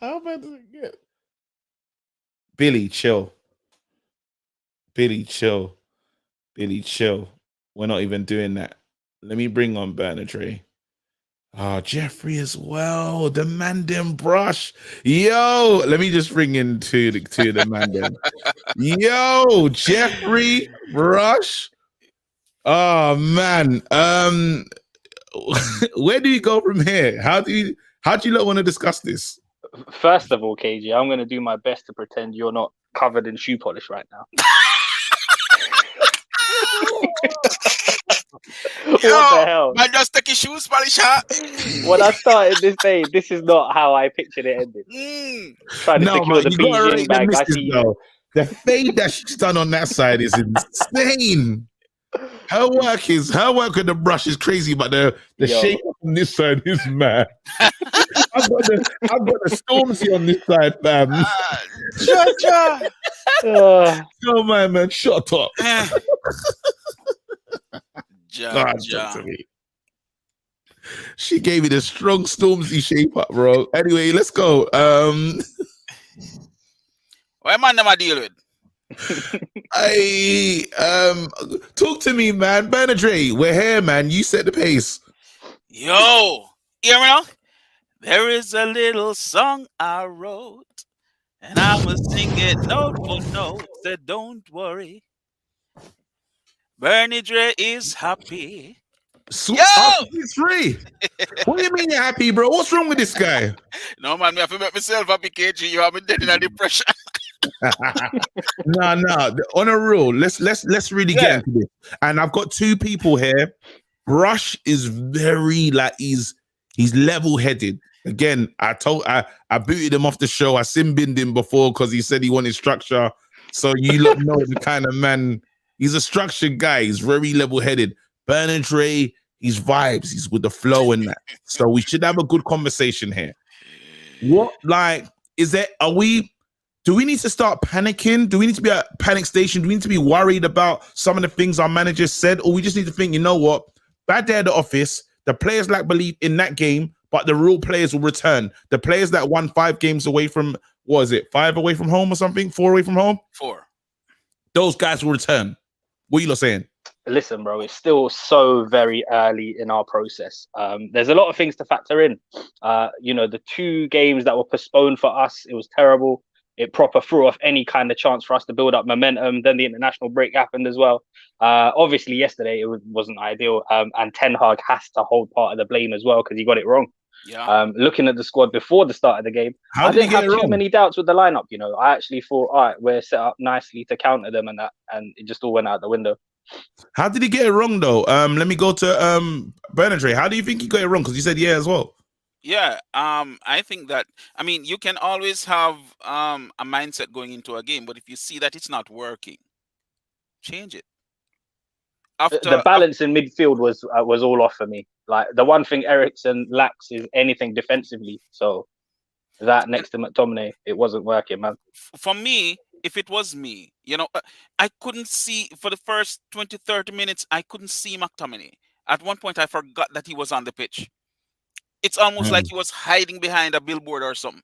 How bad does it get? Billy, chill. Billy, chill. Billy, chill. We're not even doing that. Let me bring on Bernard Ray. Jeffrey as well. The Mandem brush. Yo, let me just bring in to the Mandem. Yo, Jeffrey Brush. Oh man. Where do you go from here? How do you lot want to discuss this? First of all, KG, I'm going to do my best to pretend you're not covered in shoe polish right now. What the hell? Man, just take your shoes polish, huh? When I started this day, this is not how I pictured it ending. Trying to secure the Beijing bag. I see you. The fade that she's done on that side is insane. Her work with the brush is crazy, but the shape on this side is mad. I've got the Stormzy on this side, fam. Oh man, shut up. She gave me the strong Stormzy shape up, bro. Anyway, let's go. What man am I deal with? Talk to me, man. Bernard Ray, we're here, man. You set the pace. Yo, hear me now? There is a little song I wrote, and I will sing it note for note. Said, don't worry. Bernard Ray is happy. Yo! He's free. What do you mean you're happy, bro? What's wrong with this guy? No, man, me have to make myself happy, KG. You have been dead in a depression. No. On a rule, let's really get into this. And I've got two people here. Brush is very he's level-headed. Again, I booted him off the show. I sin-binned him before because he said he wanted structure. So you look know the kind of man. He's a structured guy. He's very level-headed. Bernard Ray, he's vibes. He's with the flow and that. So we should have a good conversation here. What, Do we need to start panicking? Do we need to be at panic station? Do we need to be worried about some of the things our managers said? Or we just need to think, you know what? Bad day at the office. The players lack belief in that game, but the real players will return. The players that won 5 games away from, what is it, 5 away from home or something? 4 away from home? 4. Those guys will return. What are you lot saying? Listen, bro, it's still so very early in our process. There's a lot of things to factor in. The 2 games that were postponed for us, it was terrible. It proper threw off any kind of chance for us to build up momentum. Then the international break happened as well. Obviously, yesterday it wasn't ideal. And Ten Hag has to hold part of the blame as well because he got it wrong. Yeah. Looking at the squad before the start of the game, I didn't have too many doubts with the lineup. I actually thought, all right, we're set up nicely to counter them and that, and it just all went out the window. How did he get it wrong though? Let me go to Bernard. How do you think he got it wrong? Because you said yeah as well. Yeah, I think that, you can always have a mindset going into a game, but if you see that it's not working, change it. The balance in midfield was all off for me. Like, the one thing Eriksen lacks is anything defensively. So that next to McTominay, it wasn't working, man. For me, if it was me, I couldn't see, for the first 20, 30 minutes, I couldn't see McTominay. At one point, I forgot that he was on the pitch. It's almost like he was hiding behind a billboard or something,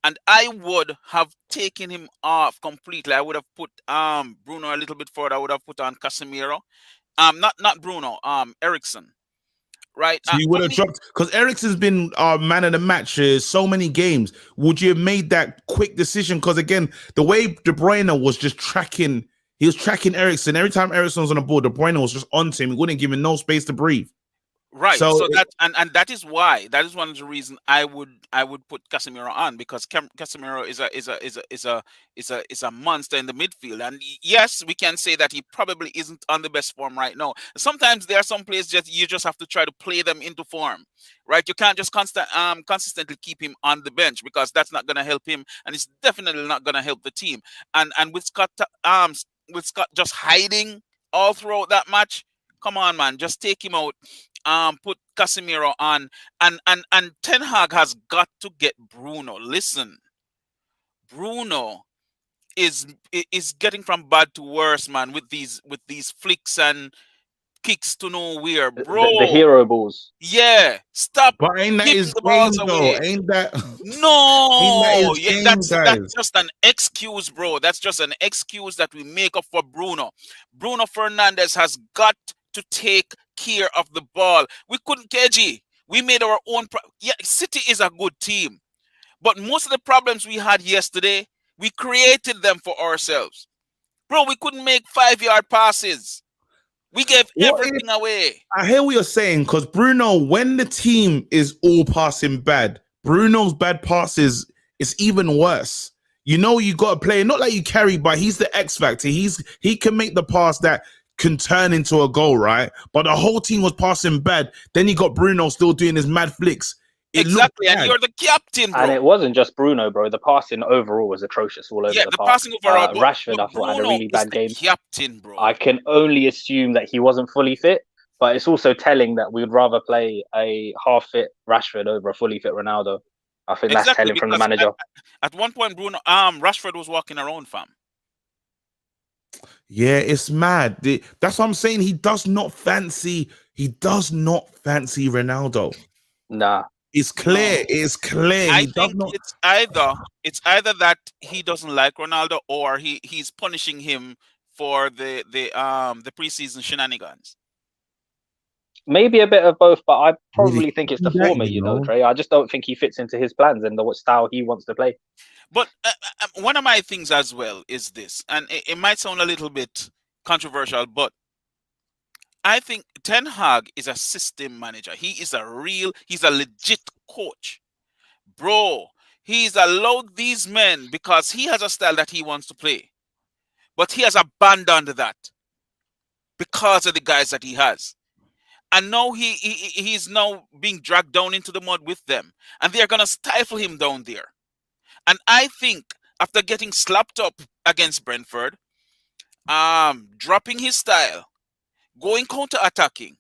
and I would have taken him off completely. I would have put Bruno a little bit further. I would have put on Casemiro. Not Bruno, Eriksen. Right. So you would have dropped, because Eriksen's been our man of the match so many games. Would you have made that quick decision? Because again, the way De Bruyne was just tracking, he was tracking Eriksen. Every time Eriksen was on the board, De Bruyne was just onto him. He wouldn't give him no space to breathe. Right. So that and that is why, that is one of the reasons I would put Casemiro on, because Casemiro is a monster in the midfield. And yes, we can say that he probably isn't on the best form right now. Sometimes there are some players you just have to try to play them into form, right? You can't just consistently keep him on the bench, because that's not going to help him, and it's definitely not going to help the team. And with Scott just hiding all throughout that match, come on, man, just take him out. Put Casemiro on, and Ten Hag has got to get Bruno. Listen, Bruno is getting from bad to worse, man, with these flicks and kicks to nowhere, bro. The hero balls. Yeah, stop. But ain't that his game though? Ain't that? No, ain't that his game, that's just an excuse, bro. That's just an excuse that we make up for Bruno. Bruno Fernandes has got to take care of the ball. We couldn't, KG. We made our own. City is a good team, but most of the problems we had yesterday, we created them for ourselves, bro. We couldn't make 5-yard passes. We gave everything away. I hear what you're saying, because Bruno, when the team is all passing bad, Bruno's bad passes is even worse. You got to play, not like you carry, but he's the X factor. He can make the pass that can turn into a goal, right? But the whole team was passing bad. Then you got Bruno still doing his mad flicks. Exactly, and you're the captain, bro. And it wasn't just Bruno, bro. The passing overall was atrocious all over the park. Passing overall. Rashford, I thought, had a really bad game. Captain, bro. I can only assume that he wasn't fully fit, but it's also telling that we would rather play a half-fit Rashford over a fully fit Ronaldo. I think that's telling from the manager. At one point, Rashford was walking around, fam. Yeah, it's mad. That's what I'm saying. He does not fancy Ronaldo. Nah. It's clear. No. It's clear. I think it's either that he doesn't like Ronaldo, or he's punishing him for the preseason shenanigans. Maybe a bit of both, but I probably think it's the former, Trey. I just don't think he fits into his plans and the style he wants to play. But one of my things as well is this, and it might sound a little bit controversial, but I think Ten Hag is a system manager. He's a legit coach. Bro, he's allowed these men because he has a style that he wants to play. But he has abandoned that because of the guys that he has. And now he's now being dragged down into the mud with them. And they're going to stifle him down there. And I think after getting slapped up against Brentford, dropping his style, going counter-attacking,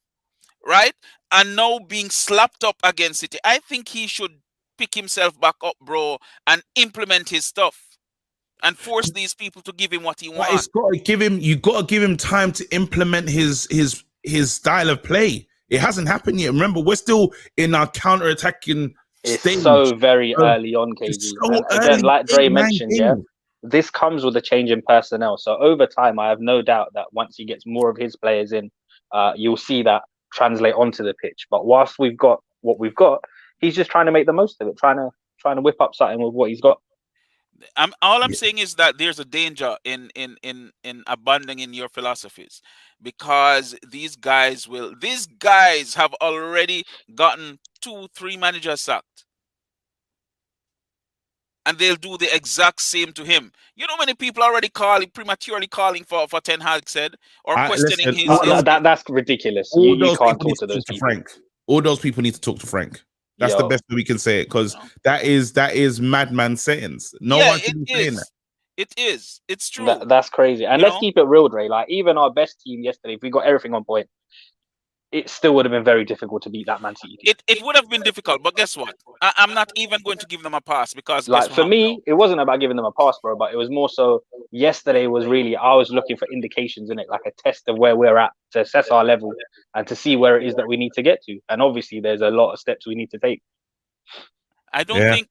right? And now being slapped up against City, I think he should pick himself back up, bro, and implement his stuff. and force these people to give him what he But wants. it's got to give him. You got to give him time to implement his style of play. It hasn't happened yet. Remember, we're still in our counter-attacking It's stage. so very early on, KG. so And early, again, like Dre 8-9 mentioned, yeah, games. this comes with a change in personnel. So over time, I have no doubt that once he gets more of his players in, you'll see that translate onto the pitch. But whilst we've got what we've got, he's just trying to make the most of it, trying to whip up something with what he's got. All I'm saying is that there's a danger in abandoning your philosophies, because these guys have already gotten 2-3 managers sacked, and they'll do the exact same to him. You know, many people already prematurely calling for Ten Hag said, or questioning his. That's ridiculous. All You those can't people need talk to those to people. Frank. All those people need to talk to Frank. That's the best way we can say it, because that is madman settings. No one can be saying that. It is. It's true. That's crazy. And let's keep it real, Dre. Like, even our best team yesterday, if we got everything on point, it still would have been very difficult to beat that Man City team. It would have been difficult, but guess what? I'm not even going to give them a pass, because like, for me, it wasn't about giving them a pass, bro, but it was more so yesterday was really, I was looking for indications in it, like a test of where we're at, to assess our level and to see where it is that we need to get to. And obviously there's a lot of steps we need to take. I don't think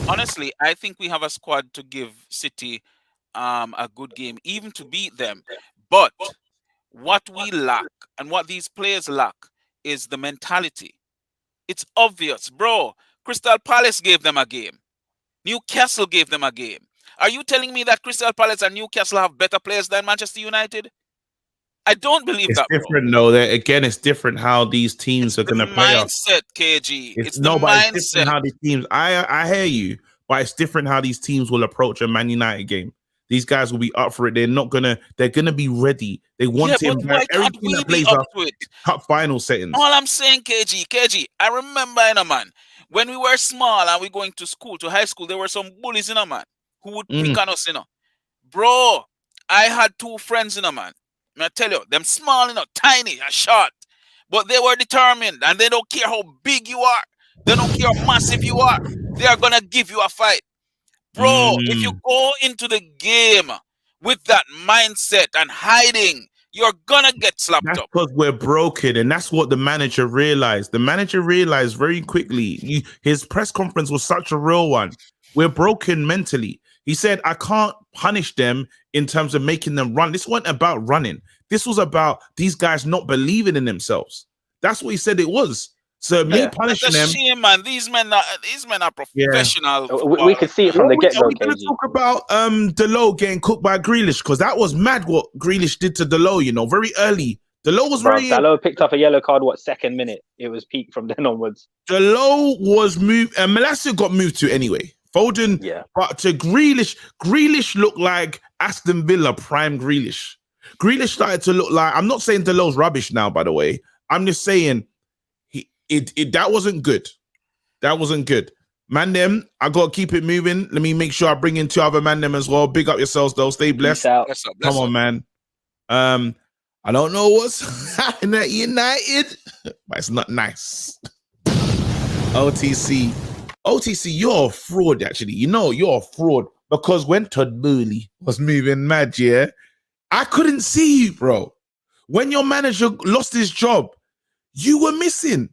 honestly, I think we have a squad to give City a good game, even to beat them. But what we lack and what these players lack is the mentality. It's obvious, bro. Crystal Palace gave them a game. Newcastle gave them a game. Are you telling me that Crystal Palace and Newcastle have better players than Manchester United? I don't believe It's that, different, though. Again, it's different how these teams are going to play. Mindset, KG. It's the mindset. mindset. It's different how these teams. I hear you, but it's different how these teams will approach a Man United game. These guys will be up for it. They're gonna be ready. They want to embrace everything that plays up to it. Cup final settings. All I'm saying, KG, I remember, man, when we were small and we going to school, to high school, there were some bullies, man, who would pick on us, Bro, I had 2 friends, man. I tell you, them small, tiny and short, but they were determined, and they don't care how big you are. They don't care how massive you are. They are gonna give you a fight. Bro, if you go into the game with that mindset and hiding, you're gonna get slapped up. Because we're broken, and that's what the manager realized. The manager realized very quickly. His press conference was such a real one. We're broken mentally. He said, I can't punish them in terms of making them run. This wasn't about running. This was about these guys not believing in themselves. That's what he said it was. So me punishing them. Shame, man. These men are professional. Yeah. We could see it from the get-go. Are we going to talk about Dalot getting cooked by Grealish? Because that was mad what Grealish did to Dalot, very early. Dalot was Dalot picked up a yellow card, second minute? It was peak from then onwards. Dalot was moved, and Malacia got moved to anyway. Foden, but to Grealish looked like Aston Villa prime Grealish. Grealish started to look like, I'm not saying Dalot's rubbish now, by the way. I'm just saying that wasn't good. That wasn't good. Man them, I got to keep it moving. Let me make sure I bring in 2 other man them as well. Big up yourselves though. Stay blessed. Come on, man. I don't know what's happening at United, but it's not nice. OTC, you're a fraud, actually. You're a fraud, because when Todd Boehly was moving mad, I couldn't see you, bro. When your manager lost his job, you were missing.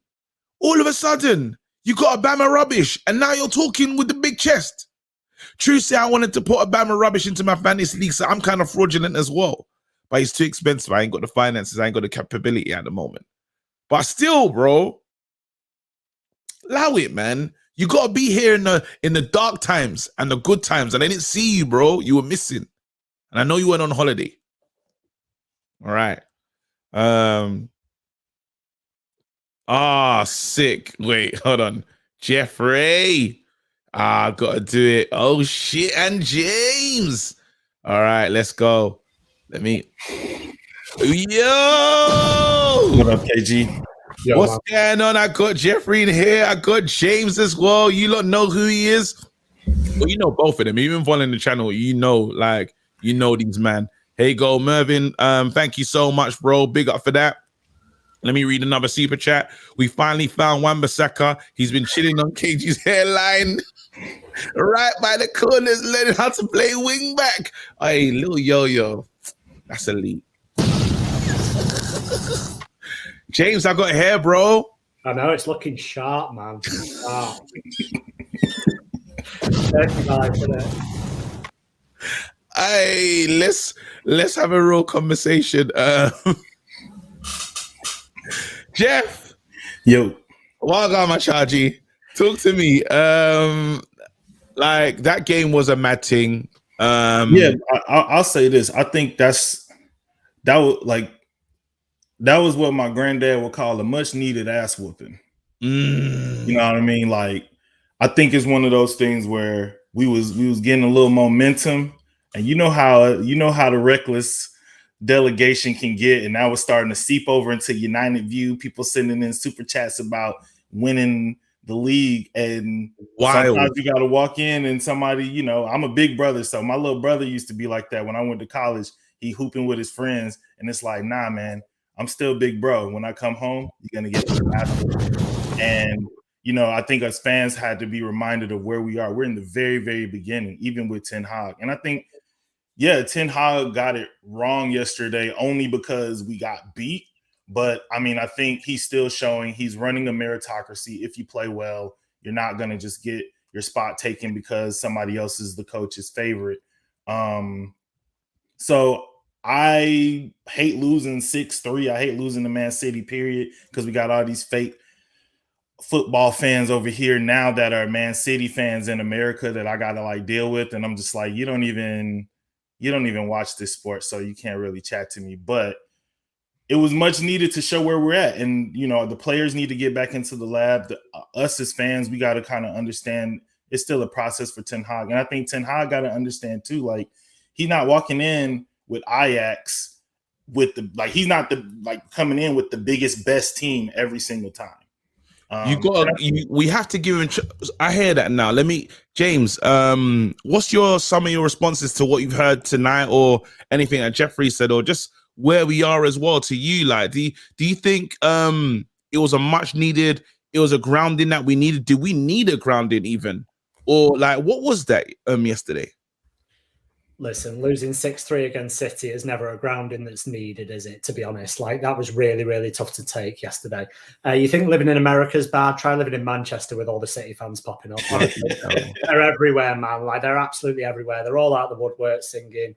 All of a sudden, you got a Bama rubbish, and now you're talking with the big chest. True say I wanted to put a Bama rubbish into my fantasy league, so I'm kind of fraudulent as well. But it's too expensive. I ain't got the finances. I ain't got the capability at the moment. But still, bro, allow it, man. You got to be here in the dark times and the good times. And I didn't see you, bro. You were missing. And I know you went on holiday. All right. Sick. Wait, hold on. Jeffrey. Got to do it. Oh, shit. And James. All right, let's go. Let me. Yo! What up, KG? Yo, what's going on? I got Jeffrey in here. I got James as well. You lot know who he is. Well, you know both of them. Even following the channel, you know these man. Hey, go Mervin. Thank you so much, bro. Big up for that. Let me read another super chat. We finally found Wan-Bissaka. He's been chilling on KG's hairline. Right by the corners, learning how to play wing back. Hey, little yo-yo. That's elite. James, I got hair, bro. I know, it's looking sharp, man. Sharp. 35, isn't it? Hey, let's have a real conversation. Jeff. Yo. Welcome, my Chaji. Talk to me. Like that game was a mad thing. Yeah, I'll say this. I think that was what my granddad would call a much needed ass whooping. You know what I mean? Like, I think it's one of those things where we was getting a little momentum, and you know how the reckless delegation can get, and that was starting to seep over into United View. People sending in super chats about winning the league, and sometimes you got to walk in and somebody, you know, I'm a big brother, so my little brother used to be like that when I went to college. He hooping with his friends, and it's like, nah, man, I'm still big bro. When I come home, you're gonna get your ass whooped. And you know, I think us fans had to be reminded of where we are. We're in the very, very beginning, even with Ten Hag. And I think, yeah, Ten Hag got it wrong yesterday only because we got beat. But I mean, I think he's still showing he's running a meritocracy. If you play well, you're not going to just get your spot taken because somebody else is the coach's favorite. So I hate losing 6-3. I hate losing to Man City, period, because we got all these fake football fans over here now that are Man City fans in America that I got to like deal with. And I'm just like, you don't even watch this sport, so you can't really chat to me. But it was much needed to show where we're at. And, you know, the players need to get back into the lab. Us as fans, we got to kind of understand it's still a process for Ten Hag. And I think Ten Hag got to understand too, like, he's not walking in with Ajax with he's not coming in with the biggest, best team every single time. We have to give him. I hear that now. James. What's some of your responses to what you've heard tonight, or anything that Jeffrey said, or just where we are as well? To you, like, do you think it was a much needed? It was a grounding that we needed. Do we need a grounding even, or like what was that yesterday? Listen, losing 6-3 against City is never a grounding that's needed, is it? To be honest, like that was really, really tough to take yesterday. You think living in America is bad? Try living in Manchester with all the City fans popping up. They're everywhere, man. Like they're absolutely everywhere. They're all out the woodwork singing.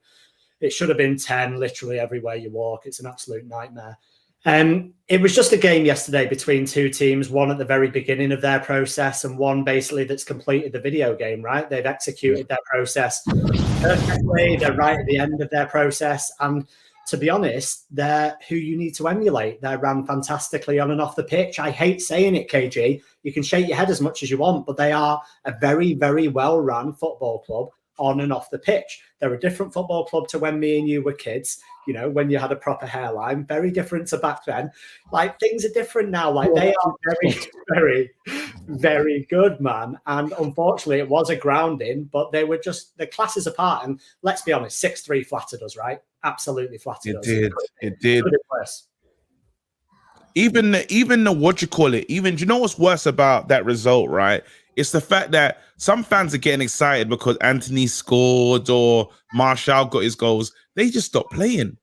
It should have been 10, literally everywhere you walk. It's an absolute nightmare. It was just a game yesterday between two teams, one at the very beginning of their process and one basically that's completed the video game, right? They've executed their process perfectly. They're right at the end of their process. And to be honest, they're who you need to emulate. They ran fantastically on and off the pitch. I hate saying it, KG. You can shake your head as much as you want, but they are a very, very well-run football club on and off the pitch. They're a different football club to when me and you were kids, you know, when you had a proper hairline. Very different to back then. Like, things are different now. Like, they are very, very, very good, man. And unfortunately, it was a grounding, but they were just the classes apart. And let's be honest, 6-3 flattered us, right? Absolutely flattered us. It did. Even the what you call it, do you know what's worse about that result, right? It's the fact that some fans are getting excited because Anthony scored or Martial got his goals. They just stopped playing.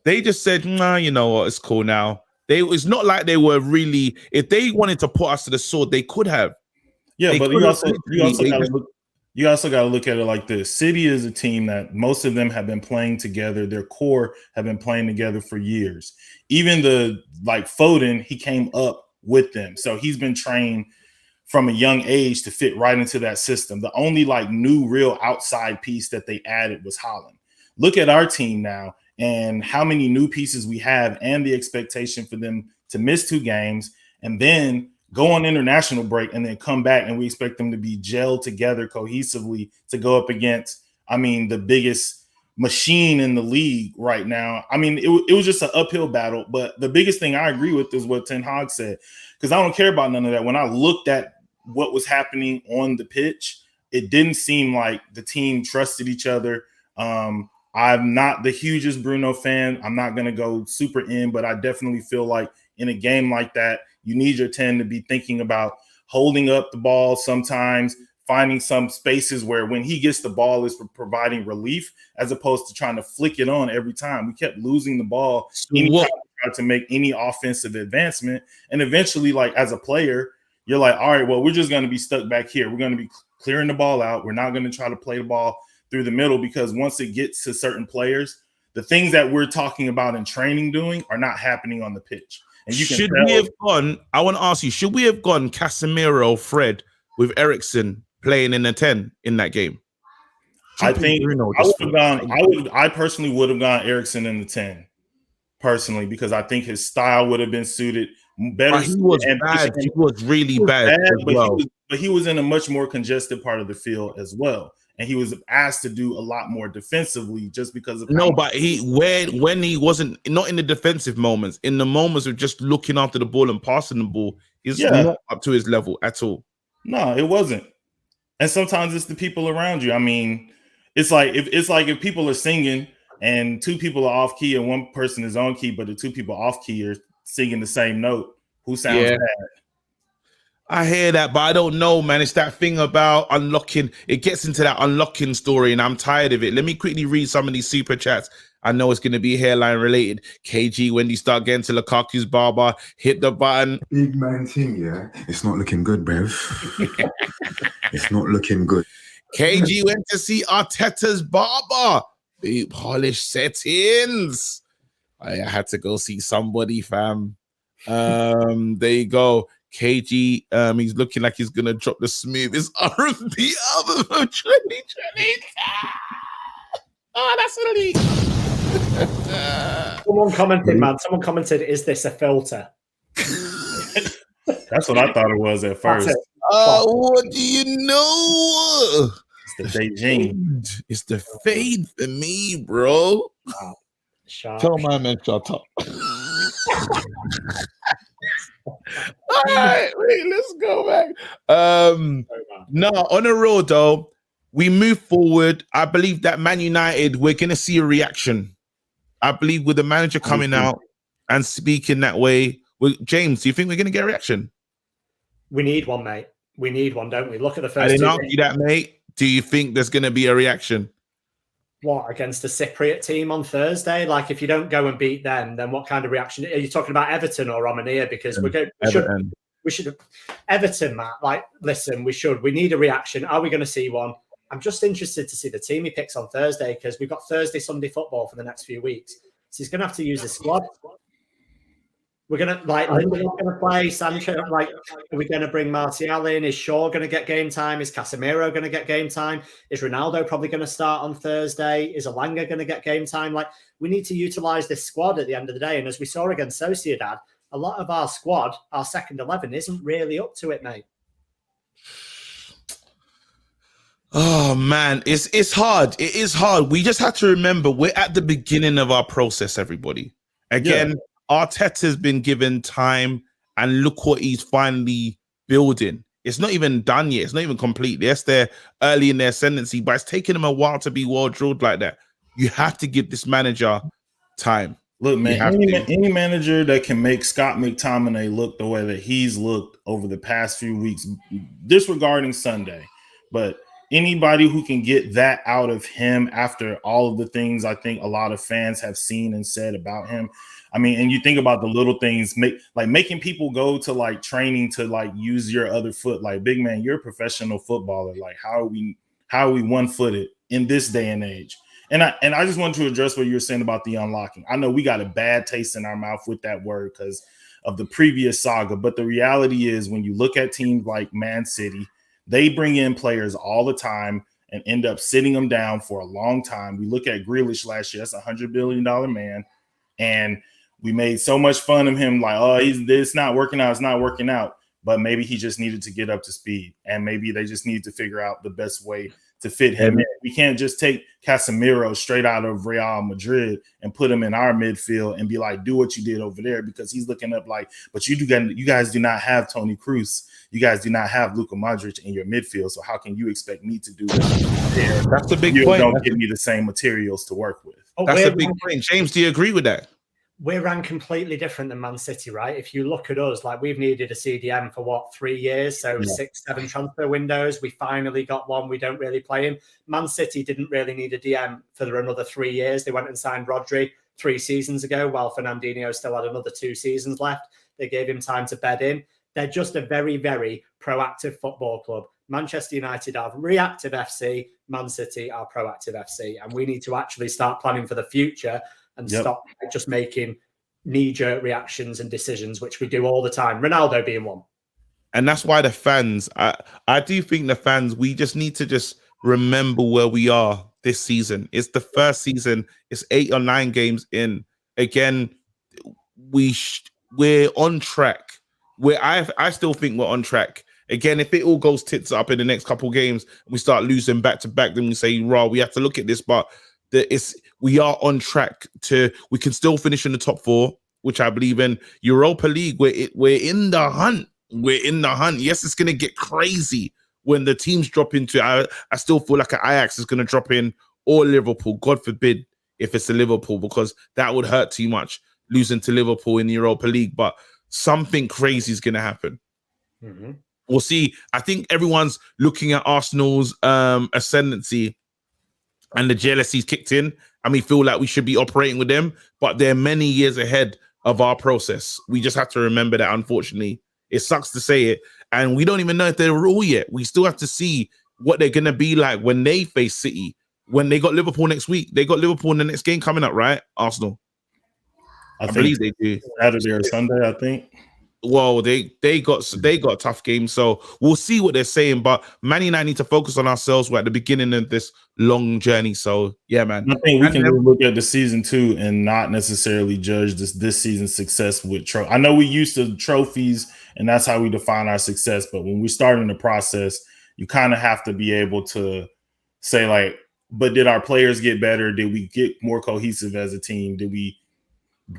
They just said, nah, you know what, it's cool now. It's not like they were really, if they wanted to put us to the sword, they could have. Yeah, but you also got to look at it like this. City is a team that most of them have been playing together. Their core have been playing together for years. Even Foden, he came up with them. So he's been trained from a young age to fit right into that system. The only new real outside piece that they added was Haaland. Look at our team now and how many new pieces we have and the expectation for them to miss 2 games and then go on international break and then come back, and we expect them to be gelled together cohesively to go up against, the biggest machine in the league right now. It was just an uphill battle, but the biggest thing I agree with is what Ten Hag said, because I don't care about none of that. When I looked at what was happening on the pitch, it didn't seem like the team trusted each other. I'm not the hugest Bruno fan. I'm not going to go super in, but I definitely feel like in a game like that, you need your 10 to be thinking about holding up the ball sometimes, finding some spaces where when he gets the ball is providing relief as opposed to trying to flick it on every time. We kept losing the ball anytime we tried to make any offensive advancement. And eventually, like as a player, you're like, all right, well, we're just going to be stuck back here. We're going to be clearing the ball out. We're not going to try to play the ball through the middle because once it gets to certain players, the things that we're talking about in training doing are not happening on the pitch. And you can should we have gone? I want to ask you: should we have gone Casemiro, Fred with Eriksen playing in the 10 in that game? I think I personally would have gone Eriksen in the 10, personally, because I think his style would have been suited better. But he was bad. He was really bad. But he was in a much more congested part of the field as well. And he was asked to do a lot more defensively just because of but when he wasn't not in the defensive moments, in the moments of just looking after the ball and passing the ball, he's not up to his level at all. No, it wasn't. And sometimes it's the people around you. I mean, it's like if people are singing and two people are off key and one person is on key, but the two people off key are singing the same note, who sounds bad? I hear that, but I don't know, man. It's that thing about unlocking. It gets into that unlocking story, and I'm tired of it. Let me quickly read some of these super chats. I know it's going to be hairline related. KG, when you start getting to Lukaku's barber, hit the button. Big man thing, yeah. It's not looking good, bruv. It's not looking good. KG went to see Arteta's barber. The polished settings. I had to go see somebody, fam. There you go. KG, he's looking like he's gonna drop the smoothest R&B album of 2020. Oh, that's elite. Someone commented, man. Someone commented, "Is this a filter?" That's what I thought it was at first. What do you know? It's the Beijing. It's the fade for me, bro. Wow. Tell my man shut up. All right, wait, let's go back. No, on the road though, we move forward. I believe that Man United, we're gonna see a reaction. I believe with the manager coming out and speaking that way. James, do you think we're gonna get a reaction? We need one, mate. We need one, don't we? Look at the first. I didn't ask you that, mate. Do you think there's gonna be a reaction? What, against the Cypriot team on Thursday? Like, if you don't go and beat them, then what kind of reaction? Are you talking about Everton or Romania? Because we should Everton, Matt. Like, listen, we need a reaction. Are we going to see one? I'm just interested to see the team he picks on Thursday because we've got Thursday, Sunday football for the next few weeks. So he's going to have to use his squad. We're going to, like, Lindelof going to play, Sancho, like, are we going to bring Martial in? Is Shaw going to get game time? Is Casemiro going to get game time? Is Ronaldo probably going to start on Thursday? Is Elanga going to get game time? Like, we need to utilize this squad at the end of the day. And as we saw against Sociedad, a lot of our squad, our second 11, isn't really up to it, mate. Oh, man, it's hard. It is hard. We just have to remember we're at the beginning of our process, everybody. Again, Arteta's been given time, and look what he's finally building. It's not even done yet. It's not even complete. Yes, they're early in their ascendancy, but it's taken them a while to be well drilled like that. You have to give this manager time. Look, man, any manager that can make Scott McTominay look the way that he's looked over the past few weeks, disregarding Sunday, but anybody who can get that out of him after all of the things I think a lot of fans have seen and said about him. I mean, and you think about the little things, making people go to like training to like use your other foot. Like, big man, you're a professional footballer. Like, how are we one-footed in this day and age? And I just want to address what you were saying about the unlocking. I know we got a bad taste in our mouth with that word because of the previous saga, but the reality is when you look at teams like Man City, they bring in players all the time and end up sitting them down for a long time. We look at Grealish last year. That's a $100 billion man. And we made so much fun of him, like, oh, it's not working out. It's not working out. But maybe he just needed to get up to speed. And maybe they just need to figure out the best way to fit him in. We can't just take Casemiro straight out of Real Madrid and put him in our midfield and be like, do what you did over there, because he's looking up like, but you guys do not have Toni Kroos. You guys do not have Luka Modric in your midfield. So how can you expect me to do that? That's the big you point. Don't give me the same materials to work with. That's a big point. James, do you agree with that? we ran completely different than Man City, right? If you look at us, like we've needed a CDM for what, 3 years? So 6-7 transfer windows. We finally got one. We don't really play him. Man City didn't really need a DM for another 3 years. They went and signed Rodri 3 seasons ago, while Fernandinho still had another 2 seasons left. They gave him time to bed in. They're just a very, very proactive football club. Manchester United are reactive FC. Man City are proactive FC. And we need to actually start planning for the future and stop just making knee-jerk reactions and decisions, which we do all the time. Ronaldo being one. And that's why the fans, I do think the fans, we just need to just remember where we are this season. It's the first season. It's 8 or 9 games in. Again, we're on track. I still think we're on track. Again, if it all goes tits up in the next couple games, we start losing back to back, then we say, "Raw, we have to look at this." But we are on track we can still finish in the top 4, which I believe in. Europa League, we're in the hunt. We're in the hunt. Yes, it's gonna get crazy when the teams drop into. I still feel like Ajax is gonna drop in, or Liverpool. God forbid if it's a Liverpool, because that would hurt too much, losing to Liverpool in the Europa League. But something crazy is gonna happen. Mm-hmm. We'll see. I think everyone's looking at Arsenal's ascendancy, and the jealousy's kicked in, and we feel like we should be operating with them, but they're many years ahead of our process. We just have to remember that, unfortunately. It sucks to say it, and we don't even know if they're raw yet. We still have to see what they're going to be like when they face City. When they got Liverpool next week, they got Liverpool in the next game coming up, right? Arsenal. I believe they do. Saturday or Sunday, I think. Well, they got a tough game, so we'll see what they're saying. But Man United need to focus on ourselves. We're at the beginning of this long journey, so yeah, man. I think we can really look at the season 2 and not necessarily judge this season's success with trophy. I know we used to trophies, and that's how we define our success. But when we start in the process, you kind of have to be able to say, like, but did our players get better? Did we get more cohesive as a team? Did we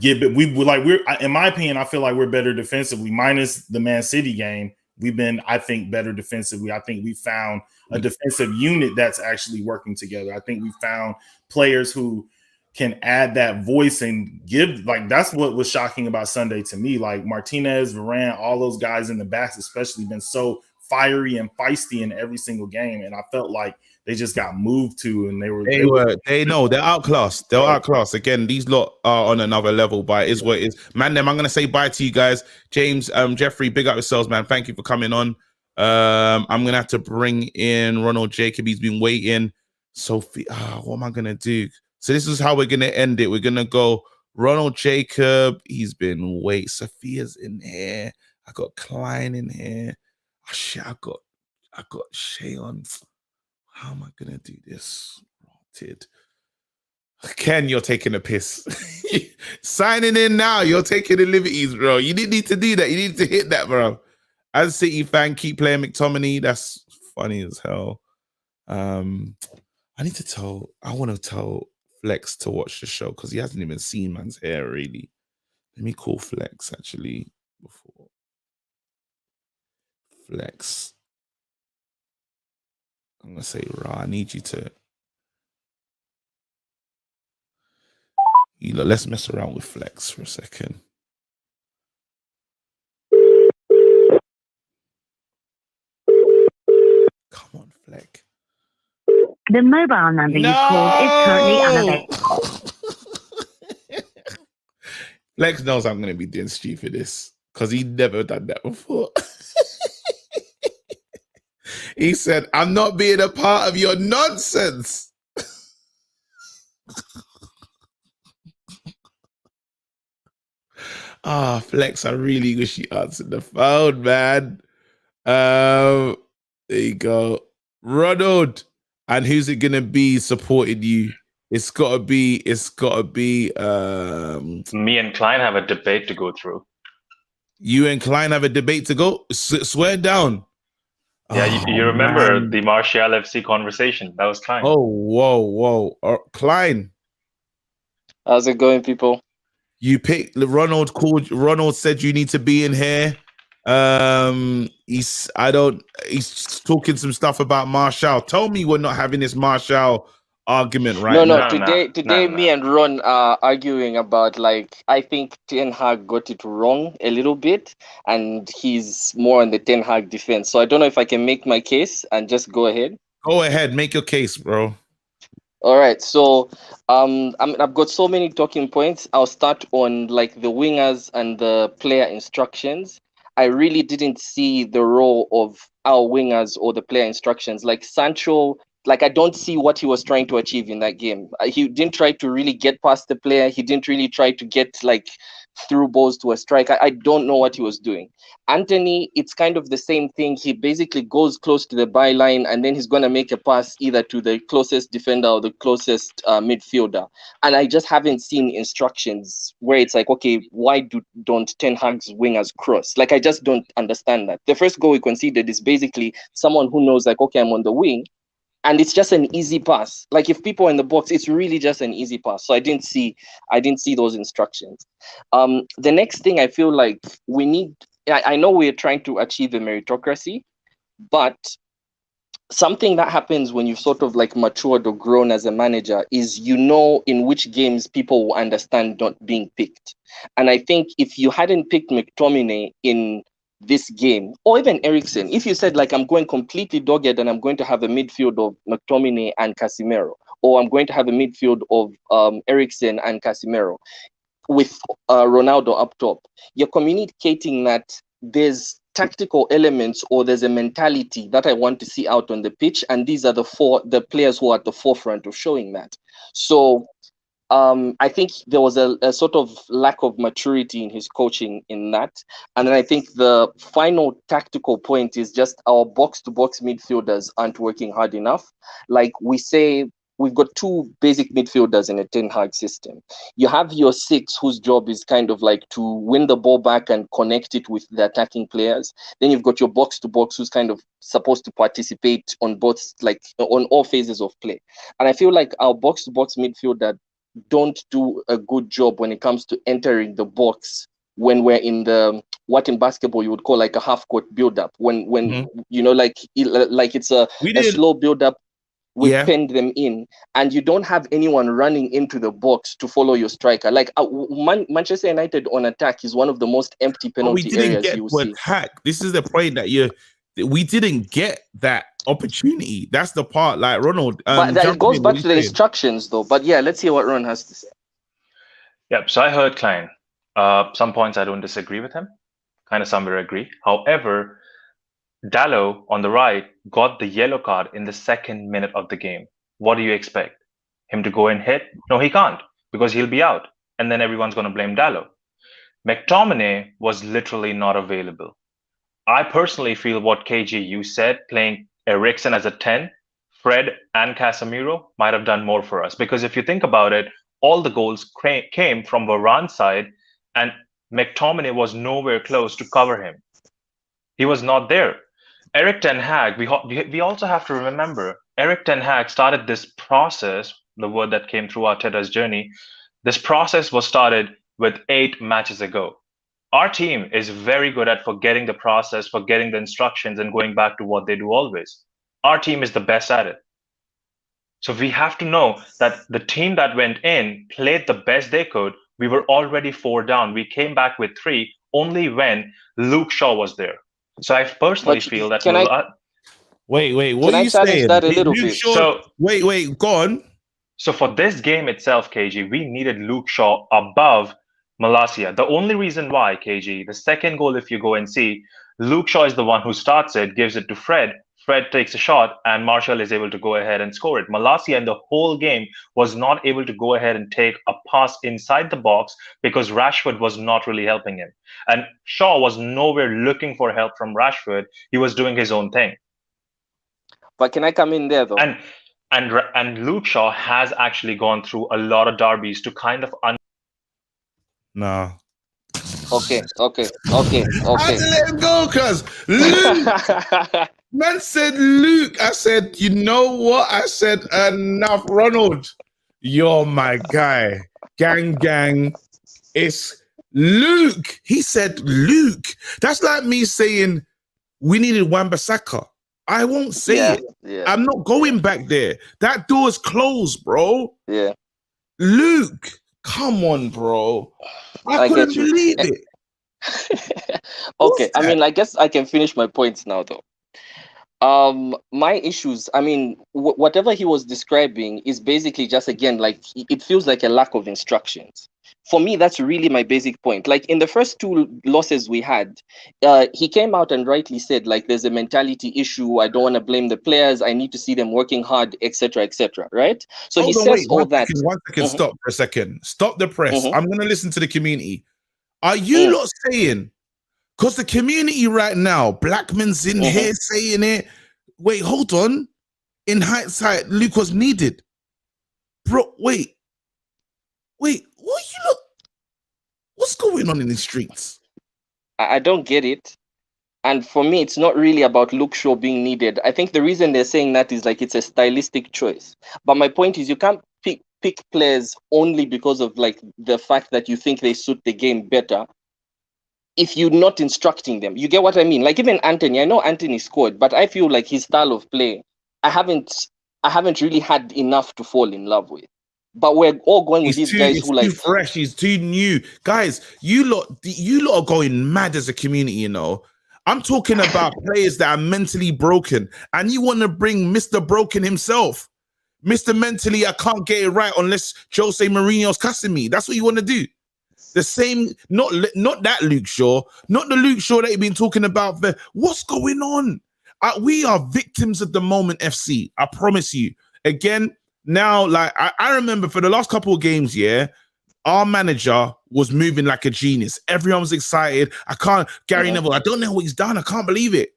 in my opinion, I feel like we're better defensively, minus the Man City game. We've been, I think, better defensively. I think we found a defensive unit that's actually working together. I think we found players who can add that voice and give, like, that's what was shocking about Sunday to me. Like Martinez, Varane, all those guys in the backs, especially, been so fiery and feisty in every single game. And I felt like they just got moved to, and they're outclassed. They're outclassed. Again, these lot are on another level, but it is what it is. Man, I'm gonna say bye to you guys. James, Jeffrey, big up yourselves, man. Thank you for coming on. I'm gonna have to bring in Ronald Jacob. He's been waiting. Sophie, what am I gonna do? So this is how we're gonna end it. We're gonna go Ronald Jacob. He's been waiting. Sophia's in here. I got Klein in here. Oh shit, I got Shay on. How am I gonna do this? Ken, you're taking a piss. Signing in now. You're taking the liberties, bro. You didn't need to do that. You need to hit that, bro. As a City fan, keep playing McTominay. That's funny as hell. I want to tell Flex to watch the show because he hasn't even seen man's hair, really. Let me call Flex, actually, before. Flex. I'm going to say, Ra, I need you to... let's mess around with Flex for a second. Come on, Flex. The mobile number you called is currently unavailable. Flex knows I'm going to be doing stupid this because he never done that before. He said, I'm not being a part of your nonsense. Flex, I really wish you answered the phone, man. There you go. Ronald. And who's it gonna be supporting you? It's gotta be me and Klein have a debate to go through. You and Klein have a debate to go? Swear down. Yeah, you remember the Martial FC conversation? That was Klein. Oh, whoa. Klein. How's it going, people? You picked Ronald said you need to be in here. He's talking some stuff about Martial. Tell me we're not having this Martial argument right No, now. today, me and Ron are arguing about I think Ten Hag got it wrong a little bit, and he's more on the Ten Hag defense. So I don't know if I can make my case and just go ahead. Go ahead, make your case, bro. All right, so I've got so many talking points. I'll start on the wingers and the player instructions. I really didn't see the role of our wingers or the player instructions. Like Sancho, I don't see what he was trying to achieve in that game. He didn't try to really get past the player. He didn't really try to get through balls to a striker. I don't know what he was doing. Anthony, it's kind of the same thing. He basically goes close to the byline and then he's going to make a pass either to the closest defender or the closest midfielder. And I just haven't seen instructions where it's okay, why don't Ten Hag's wingers cross? I just don't understand that. The first goal we conceded is basically someone who knows okay, I'm on the wing. And it's just an easy pass. If people are in the box, it's really just an easy pass. So I didn't see those instructions. The next thing I feel we need, I know we're trying to achieve a meritocracy, but something that happens when you've sort of matured or grown as a manager is in which games people will understand not being picked. And I think if you hadn't picked McTominay in this game, or even Eriksen, if you said I'm going completely dogged and I'm going to have a midfield of McTominay and Casemiro, or I'm going to have a midfield of Eriksen and Casemiro with Ronaldo up top, you're communicating that there's tactical elements or there's a mentality that I want to see out on the pitch, and these are the players who are at the forefront of showing that. So I think there was a sort of lack of maturity in his coaching in that. And then I think the final tactical point is just our box-to-box midfielders aren't working hard enough. We say, we've got two basic midfielders in a Ten Hag system. You have your six, whose job is kind of to win the ball back and connect it with the attacking players. Then you've got your box-to-box, who's kind of supposed to participate on both, on all phases of play. And I feel our box-to-box midfielder don't do a good job when it comes to entering the box when we're in the what in basketball you would call a half-court build-up. When it's a slow build-up, we penned them in, and you don't have anyone running into the box to follow your striker. Manchester United on attack is one of the most empty penalty areas you will see. This is the point that we didn't get that opportunity. That's the part, Ronald. But it goes back to the instructions, though. But yeah, let's hear what Ron has to say. Yep. So I heard Klein. Some points I don't disagree with him. Kind of somewhere agree. However, Dalot on the right got the yellow card in the second minute of the game. What do you expect? Him to go and hit? No, he can't, because he'll be out. And then everyone's going to blame Dalot. McTominay was literally not available. I personally feel what KG you said, playing Eriksen as a 10, Fred and Casemiro might have done more for us. Because if you think about it, all the goals came from Varane's side, and McTominay was nowhere close to cover him. He was not there. Erik Ten Hag, we also have to remember, Erik Ten Hag started this process, the word that came through Arteta's journey. This process was started with 8 matches ago. Our team is very good at forgetting the process, forgetting the instructions, and going back to what they do always. Our team is the best at it. So we have to know that the team that went in played the best they could. We were already 4 down. We came back with 3 only when Luke Shaw was there. So I personally feel that... Wait, what are you saying? That a little bit? So, wait, go on. So for this game itself, KG, we needed Luke Shaw above Malacia. The only reason why, KG, the second goal, if you go and see, Luke Shaw is the one who starts it, gives it to Fred. Fred takes a shot, and Martial is able to go ahead and score it. Malacia in the whole game was not able to go ahead and take a pass inside the box because Rashford was not really helping him. And Shaw was nowhere looking for help from Rashford. He was doing his own thing. But can I come in there, though? And Luke Shaw has actually gone through a lot of derbies to kind of... No. Okay. I had to let him go because Luke... Man said Luke. I said, you know what? I said, enough. Ronald, you're my guy. Gang. It's Luke. He said Luke. That's like me saying we needed Wan-Bissaka. I won't say it. Yeah. I'm not going back there. That door's closed, bro. Yeah. Luke, come on, bro. I get couldn't you. believe it. Okay, I mean, I guess I can finish my points now, though. My issues, I mean, whatever he was describing is basically just, again, like, it feels like a lack of instructions. For me, that's really my basic point. Like, in the first two losses we had, he came out and rightly said, like, there's a mentality issue. I don't want to blame the players. I need to see them working hard, etc., right? So Hold he on, says wait, all one that. second, Mhm. stop for a second. Stop the press. Mhm. I'm going to listen to the community. Are you lot saying, because the community right now, Blackman's in here saying it. Wait, hold on. In hindsight, Luke was needed. Bro, wait, what you look? What's going on in the streets? I don't get it. And for me, it's not really about Luke Shaw being needed. I think the reason they're saying that is like it's a stylistic choice. But my point is you can't pick players only because of like the fact that you think they suit the game better if you're not instructing them. You get what I mean? Like even Anthony, I know Anthony scored, but I feel like his style of play, I haven't really had enough to fall in love with. But we're all going with these guys who like too fresh. He's too new, guys. You lot are going mad as a community. You know, I'm talking about players that are mentally broken, and you want to bring Mr. Broken himself, Mr. Mentally. I can't get it right unless Jose Mourinho's cussing me. That's what you want to do. The same, not that Luke Shaw, not the Luke Shaw that you've been talking about. What's going on? We are victims of the moment, FC. I promise you. Again, now, like I remember for the last couple of games, our manager was moving like a genius. Everyone was excited. Gary Neville, I don't know what he's done. I can't believe it.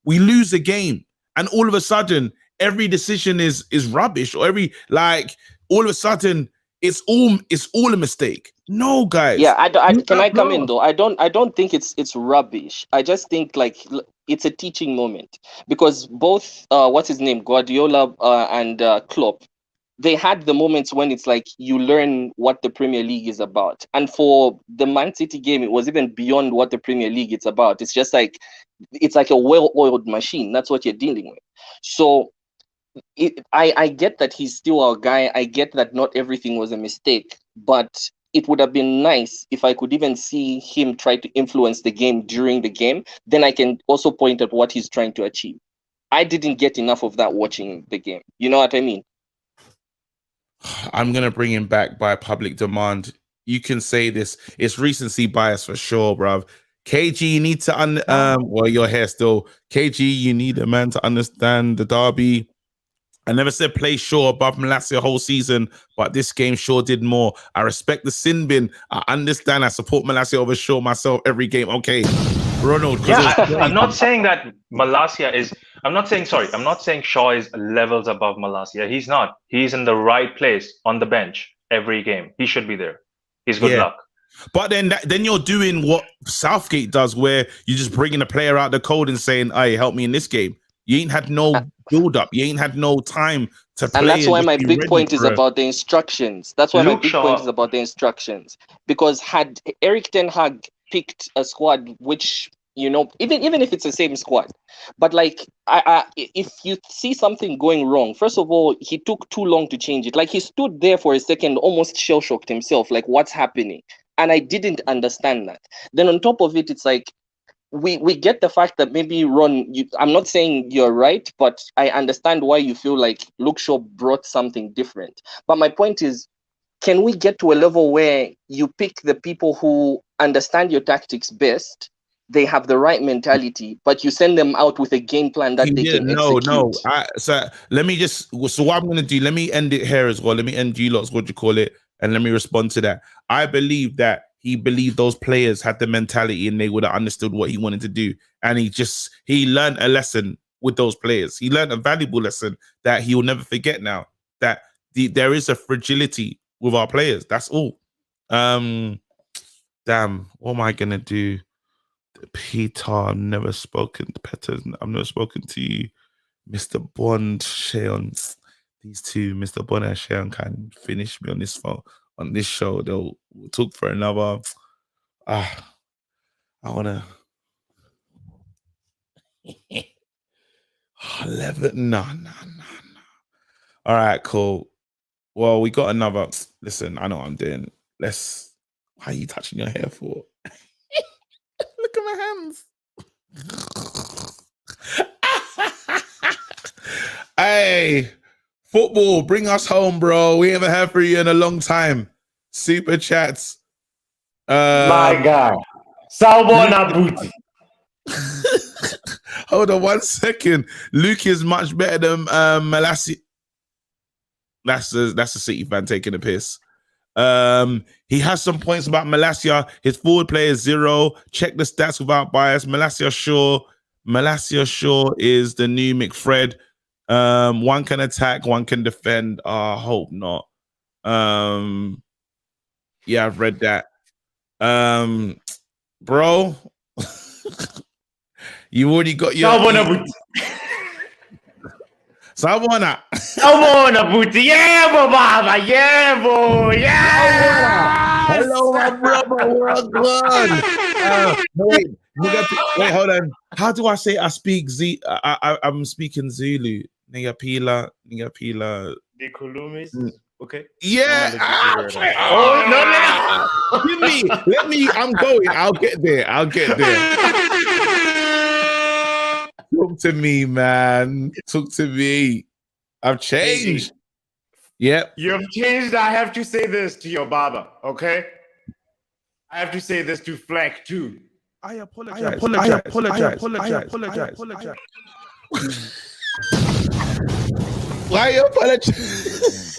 We lose a game, and all of a sudden, every decision is rubbish, or all of a sudden, it's all a mistake. No, guys. Yeah, can I come in though? I don't think it's rubbish. I just think like it's a teaching moment because both what's his name, Guardiola and Klopp, they had the moments when it's like you learn what the Premier League is about. And for the Man City game, it was even beyond what the Premier League is about. It's just like it's like a well-oiled machine. That's what you're dealing with. So I get that he's still our guy. I get that not everything was a mistake, but it would have been nice if I could even see him try to influence the game during the game. Then I can also point at what he's trying to achieve. I didn't get enough of that watching the game. You know what I mean? I'm going to bring him back by public demand. You can say this. It's recency bias for sure, bruv. KG, you need to, well, your hair still. KG, you need a man to understand the derby. I never said play Shaw above Malacia the whole season, but this game Shaw did more. I respect the sin bin. I understand. I support Malacia over Shaw myself every game. Okay, Ronald. Yeah, I'm not saying that Malacia is. I'm not saying Shaw is levels above Malacia. He's not. He's in the right place on the bench every game. He should be there. He's good luck. But then you're doing what Southgate does, where you're just bringing a player out the cold and saying, "Hey, help me in this game." You ain't had no build up. You ain't had no time to play. And that's why my big point is about the instructions. That's why my big point is about the instructions. Because had Eric Ten Hag picked a squad, which, you know, even if it's the same squad, but like, if you see something going wrong, first of all, he took too long to change it. Like he stood there for a second, almost shell-shocked himself, like what's happening? And I didn't understand that. Then on top of it, it's like, we get the fact that maybe Ron, I'm not saying you're right, but I understand why you feel like Luke Shaw brought something different. But my point is, can we get to a level where you pick the people who understand your tactics best, they have the right mentality, but you send them out with a game plan that they can execute? No. So let me so what I'm going to do, let me end it here as well. Let me end you lot's, what you call it, and let me respond to that. I believe that he believed those players had the mentality and they would have understood what he wanted to do. And he learned a lesson with those players. He learned a valuable lesson that he will never forget now, that there is a fragility with our players. That's all. Damn, what am I going to do? Peter, I've never spoken to you. Mr. Bond, Sheon. These two, Mr. Bond and Sheon, can finish me on this phone. On this show, we'll talk for another. I wanna. 11. No. All right, cool. Well, we got another. Listen, I know what I'm doing. Why are you touching your hair for? Look at my hands. Hey, football, bring us home, bro. We haven't heard from you in a long time. Super chats. My God. Salbona booty. Hold on 1 second. Luke is much better than Malassia. That's a City fan taking a piss. He has some points about Malassia. His forward play is 0. Check the stats without bias. Malassia Shaw is the new McFred. One can attack, one can defend. I hope not. Yeah, I've read that. Bro, you already got your Salbona booty. Yeah, Baba. Yeah, boy. Yeah. Hello, my brother. Well done. Wait, hold on. How do I say I speak I'm speaking Zulu. Nigapila. The Kulumis. Okay. Yeah. No. Let me. I'm going. I'll get there. Talk to me, man. Talk to me. I've changed. Yep. You have changed. I have to say this to your Baba, okay? I have to say this to Fleck too. I apologize. Why you apologize?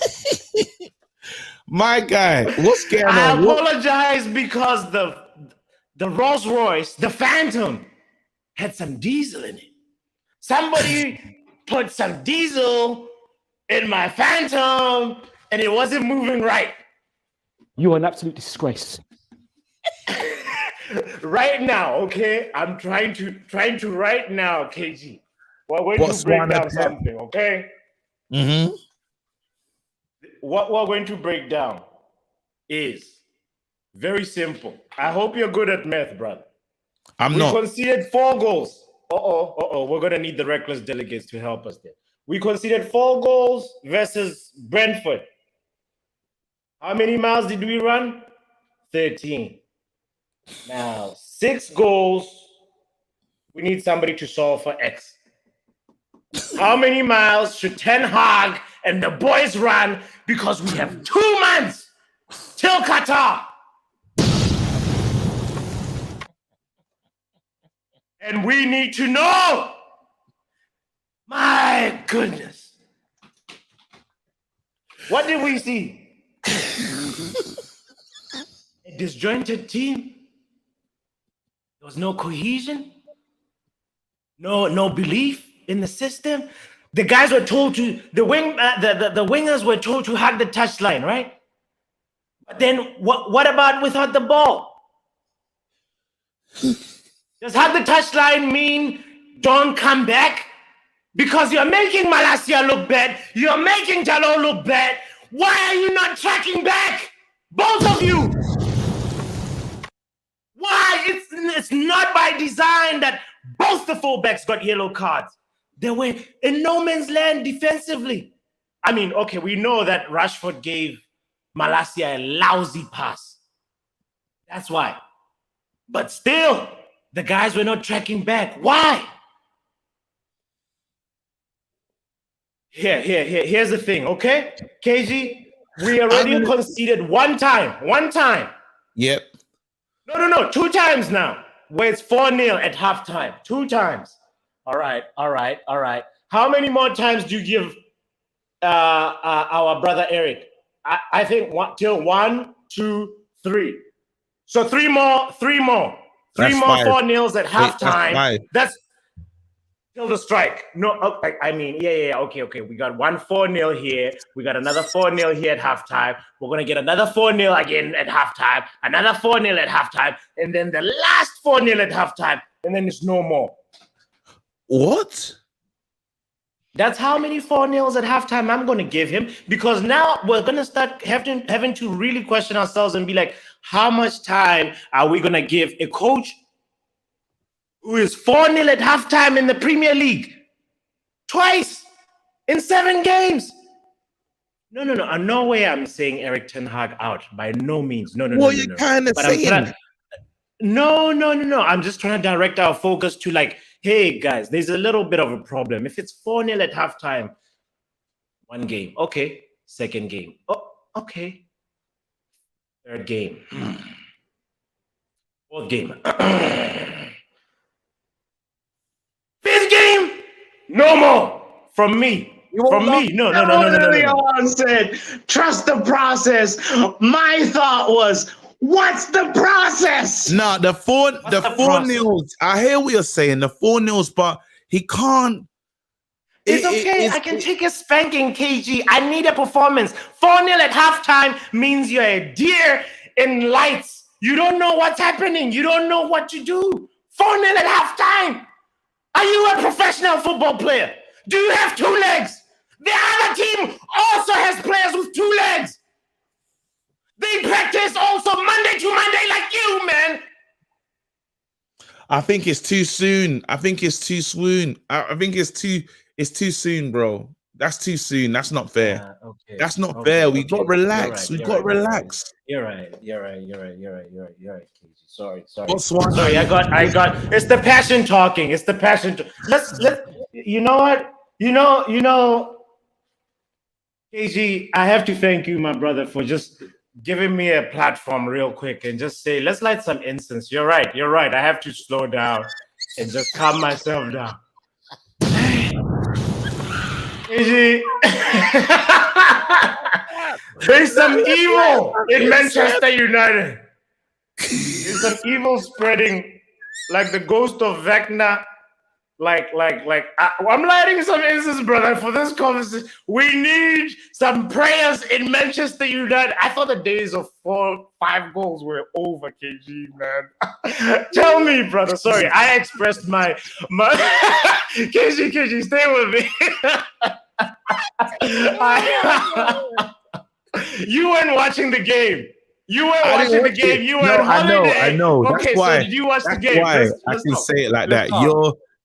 My guy, what's going on? I apologize because the Rolls Royce, the Phantom, had some diesel in it. Somebody put some diesel in my Phantom, and it wasn't moving right. You are an absolute disgrace. Right now, okay? I'm trying to right now, KG. We're going to break down something, okay? Mm-hmm. What we're going to break down is very simple. I hope you're good at math, brother. I'm not. We conceded 4 goals. We're going to need the reckless delegates to help us there. We conceded 4 goals versus Brentford. How many miles did we run? 13. Now, 6 goals. We need somebody to solve for X. How many miles should Ten Hag and the boys run? Because we have 2 months till Qatar. And we need to know. My goodness. What did we see? A disjointed team. There was no cohesion. No belief in the system. The guys were told to, the wingers were told to hug the touchline, right? But then what about without the ball? Does hug the touchline mean don't come back? Because you're making Malassia look bad. You're making Jallo look bad. Why are you not tracking back? Both of you. Why? It's not by design that both the fullbacks got yellow cards. They were in no man's land defensively. I mean, okay, we know that Rashford gave Malassia a lousy pass. That's why. But still, the guys were not tracking back. Why? Here's the thing, okay? KG, we already conceded one time. Yep. No, 2 times now. Where it's 4-0 at halftime. 2 times. All right. How many more times do you give our brother Eric? I think till 1, 2, 3. So 3 more. 3 more 4-0s at halftime. That's till the strike. No, I mean, yeah. Okay. We got 1 4-0 here. We got another 4-0 here at halftime. We're gonna get another 4-0 again at halftime. Another 4-0 at halftime, and then the last 4-0 at halftime, and then it's no more. What? That's how many 4-0s at halftime I'm gonna give him, because now we're gonna start having to really question ourselves and be like, how much time are we gonna give a coach who is 4-0 at halftime in the Premier League? twice in 7 games. No. No way I'm saying Eric Ten Hag out. By no means. No. What you kind of saying? No. I'm just trying to direct our focus to like, hey guys, there's a little bit of a problem. If it's 4-0 at halftime, 1 game, okay. 2nd game, oh, okay. 3rd game, 4th game, 5th game, no more from me. From me, no. Leon said, trust the process. My thought was, what's the process? No, the 4-0s. I hear what you're saying, the 4-0s, but he can't. It's okay. I can take a spanking, KG. I need a performance. 4-0 at halftime means you're a deer in lights. You don't know what's happening. You don't know what to do. 4-0 at halftime. Are you a professional football player? Do you have 2 legs? The other team also has players with 2 legs. They practice also Monday to Monday like you, man. I think it's too soon. I think it's too soon. I think it's too soon, bro. That's too soon. That's not fair. Okay. That's not fair. We got to relax. We got to relax. You're right, KG. Sorry. Botswana. Sorry, I got. It's the passion talking. It's the passion. Let's. You know what? You know. KG, I have to thank you, my brother, for just giving me a platform real quick and just say, let's light some incense. You're right. I have to slow down and just calm myself down. KG, there's some evil in Manchester United. There's some evil spreading like the ghost of Vecna. I'm lighting some incense, brother, for this conversation. We need some prayers in Manchester United. I thought the days of 4-5 goals were over, KG, man. Tell me, brother. Sorry, I expressed my KG, stay with me. You weren't watching the game. You weren't watching the game. You were on holiday. I know. Okay, so did you watch the game? Why I can say it like that.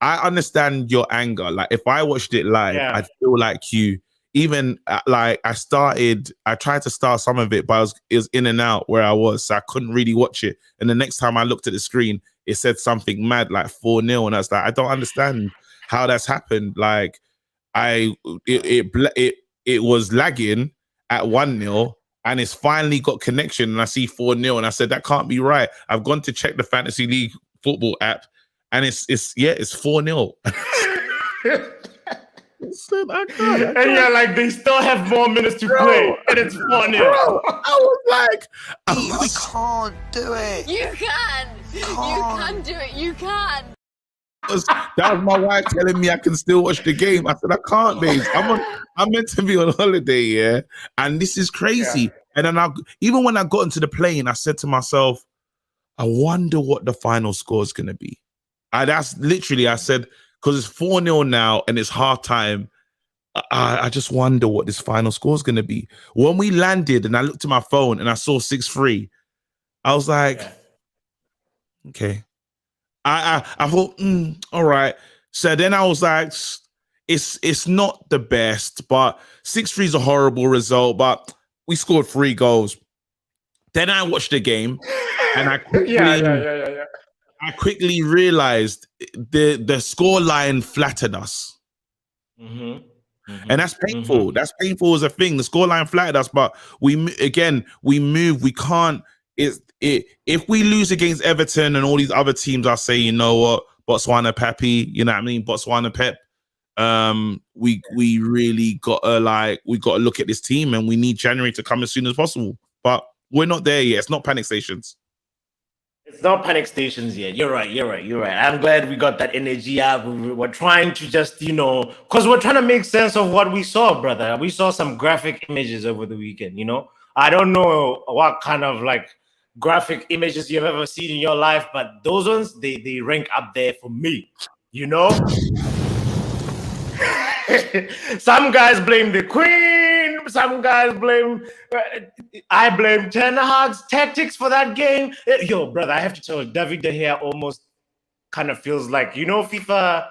I understand your anger. Like if I watched it live, I'd feel like you. Even like I tried to start some of it, but it was in and out where I was, so I couldn't really watch it. And the next time I looked at the screen, it said something mad like 4-0, and I was like, I don't understand how that's happened. Like it was lagging at 1-0. And it's finally got connection, and I see 4-0, and I said that can't be right. I've gone to check the Fantasy League football app, and it's 4-0. And you're like, they still have more minutes to play, and it's 4-0. I was like, we can't do it. You can. You can do it. You can. That was my wife telling me I can still watch the game. I said I can't, babes. I'm meant to be on holiday, yeah, and this is crazy. And then even when I got into the plane, I said to myself, I wonder what the final score is going to be. That's literally, I said, because it's 4-0 now and it's halftime. I just wonder what this final score is going to be. When we landed and I looked at my phone and I saw 6-3, I was like, okay. I thought, all right. So then I was like, it's not the best, but 6-3 is a horrible result, but we scored 3 goals. Then I watched the game and I quickly, I quickly realized the score line flattered us. And that's painful. That's painful as a thing. The score line flattered us, but we move. We can't. If we lose against Everton and all these other teams, I say, you know what, Botswana Pappy, you know what I mean, Botswana Pep. We really gotta look at this team, and we need January to come as soon as possible. But we're not there yet. It's not panic stations. It's not panic stations yet. You're right. I'm glad we got that energy out. We're trying to just, because we're trying to make sense of what we saw, brother. We saw some graphic images over the weekend, I don't know what kind of graphic images you've ever seen in your life, but those ones, they rank up there for me, Some guys blame the Queen. Some guys blame... I blame Ten Hag's tactics for that game. Yo, brother, I have to tell you, David De Gea almost kind of feels like, FIFA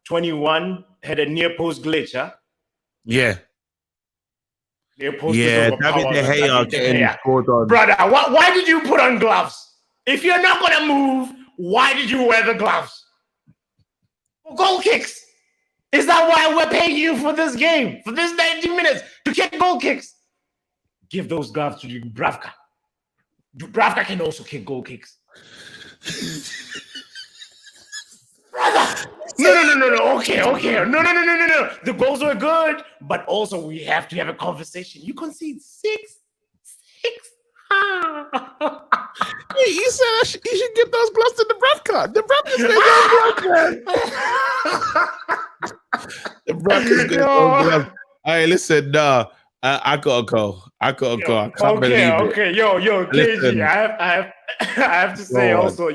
21 had a near post glitch, huh? Yeah. Near post Yeah, was David overpowered. De Gea David De getting Gea. scored on. Brother, why did you put on gloves? If you're not gonna move, why did you wear the gloves? For goal kicks. Is that why we're paying you for this game? For this 90 minutes to kick goal kicks? Give those gloves to Dubravka. Dubravka can also kick goal kicks. Brother! No. Okay. No. The goals were good, but also we have to have a conversation. You concede 6. You said you should give those gloves to Dubravka. Dubravka's getting those gloves, man. Dubravka's getting those gloves. Hey, listen, nah. I gotta go. I can't believe it. Okay. Yo, Listen. KG, I have to say also,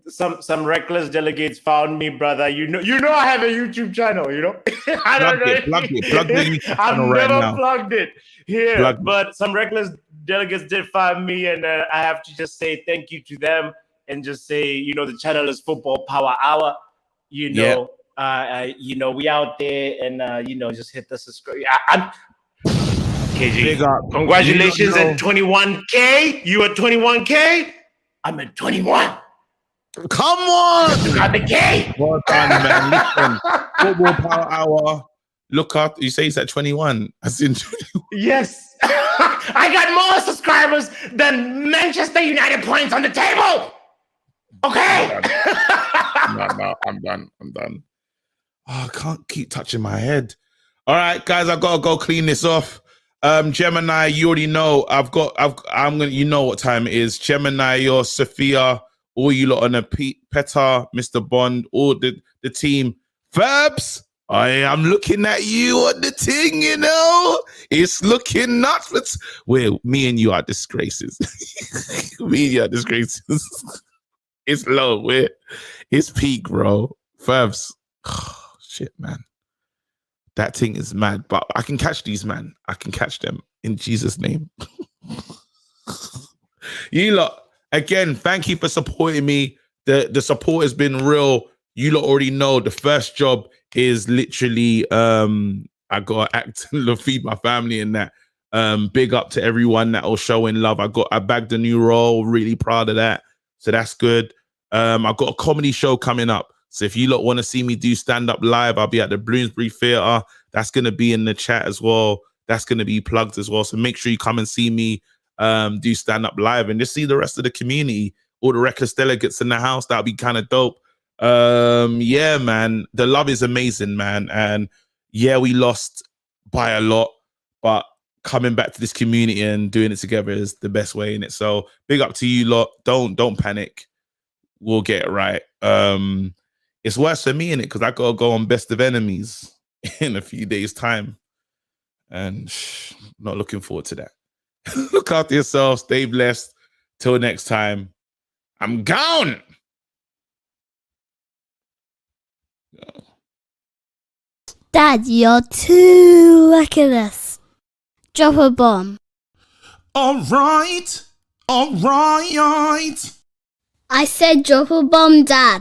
some reckless delegates found me, brother. You know I have a YouTube channel, you know? Plug the YouTube channel right now. I've never plugged it here, Plug it. but some reckless delegates did find me, and I have to just say thank you to them and just say, the channel is Football Power Hour. We out there, and just hit the subscribe. KG, Big up. Congratulations at 21K. You at 21K? I'm at 21. Come on! Got the K. Well done, man. Listen, Football Power Hour. Look up. You say he's at 21. As in 21. Yes. I got more subscribers than Manchester United points on the table. Okay. No, I'm done. Oh, I can't keep touching my head. All right, guys, I've got to go clean this off. Gemini, you already know. You know what time it is. Gemini, your Sophia, all you lot on the Petar, Mr. Bond, all the team. Fabs, I am looking at you on the thing, It's looking nuts. Well, me and you are disgraces. Me and you are disgraces. It's low. It's peak, bro. Fabs. Oh, shit, man. That thing is mad, but I can catch these, man. I can catch them in Jesus' name. You lot, again, thank you for supporting me. The support has been real. You lot already know the first job is literally I gotta act and feed my family and that. Big up to everyone that was showing love. I bagged a new role, really proud of that. So that's good. I've got a comedy show coming up. So if you lot want to see me do stand-up live, I'll be at the Bloomsbury Theatre. That's going to be in the chat as well. That's going to be plugged as well. So make sure you come and see me do stand-up live and just see the rest of the community, all the reckless delegates in the house. That'll be kind of dope. Yeah, man. The love is amazing, man. And yeah, we lost by a lot, but coming back to this community and doing it together is the best way in it. So big up to you lot. Don't panic. We'll get it right. It's worse for me in it because I gotta go on Best of Enemies in a few days' time, and not looking forward to that. Look after yourselves. Stay blessed. Till next time, I'm gone. Dad, you're too reckless. Drop a bomb. All right. I said drop a bomb, Dad.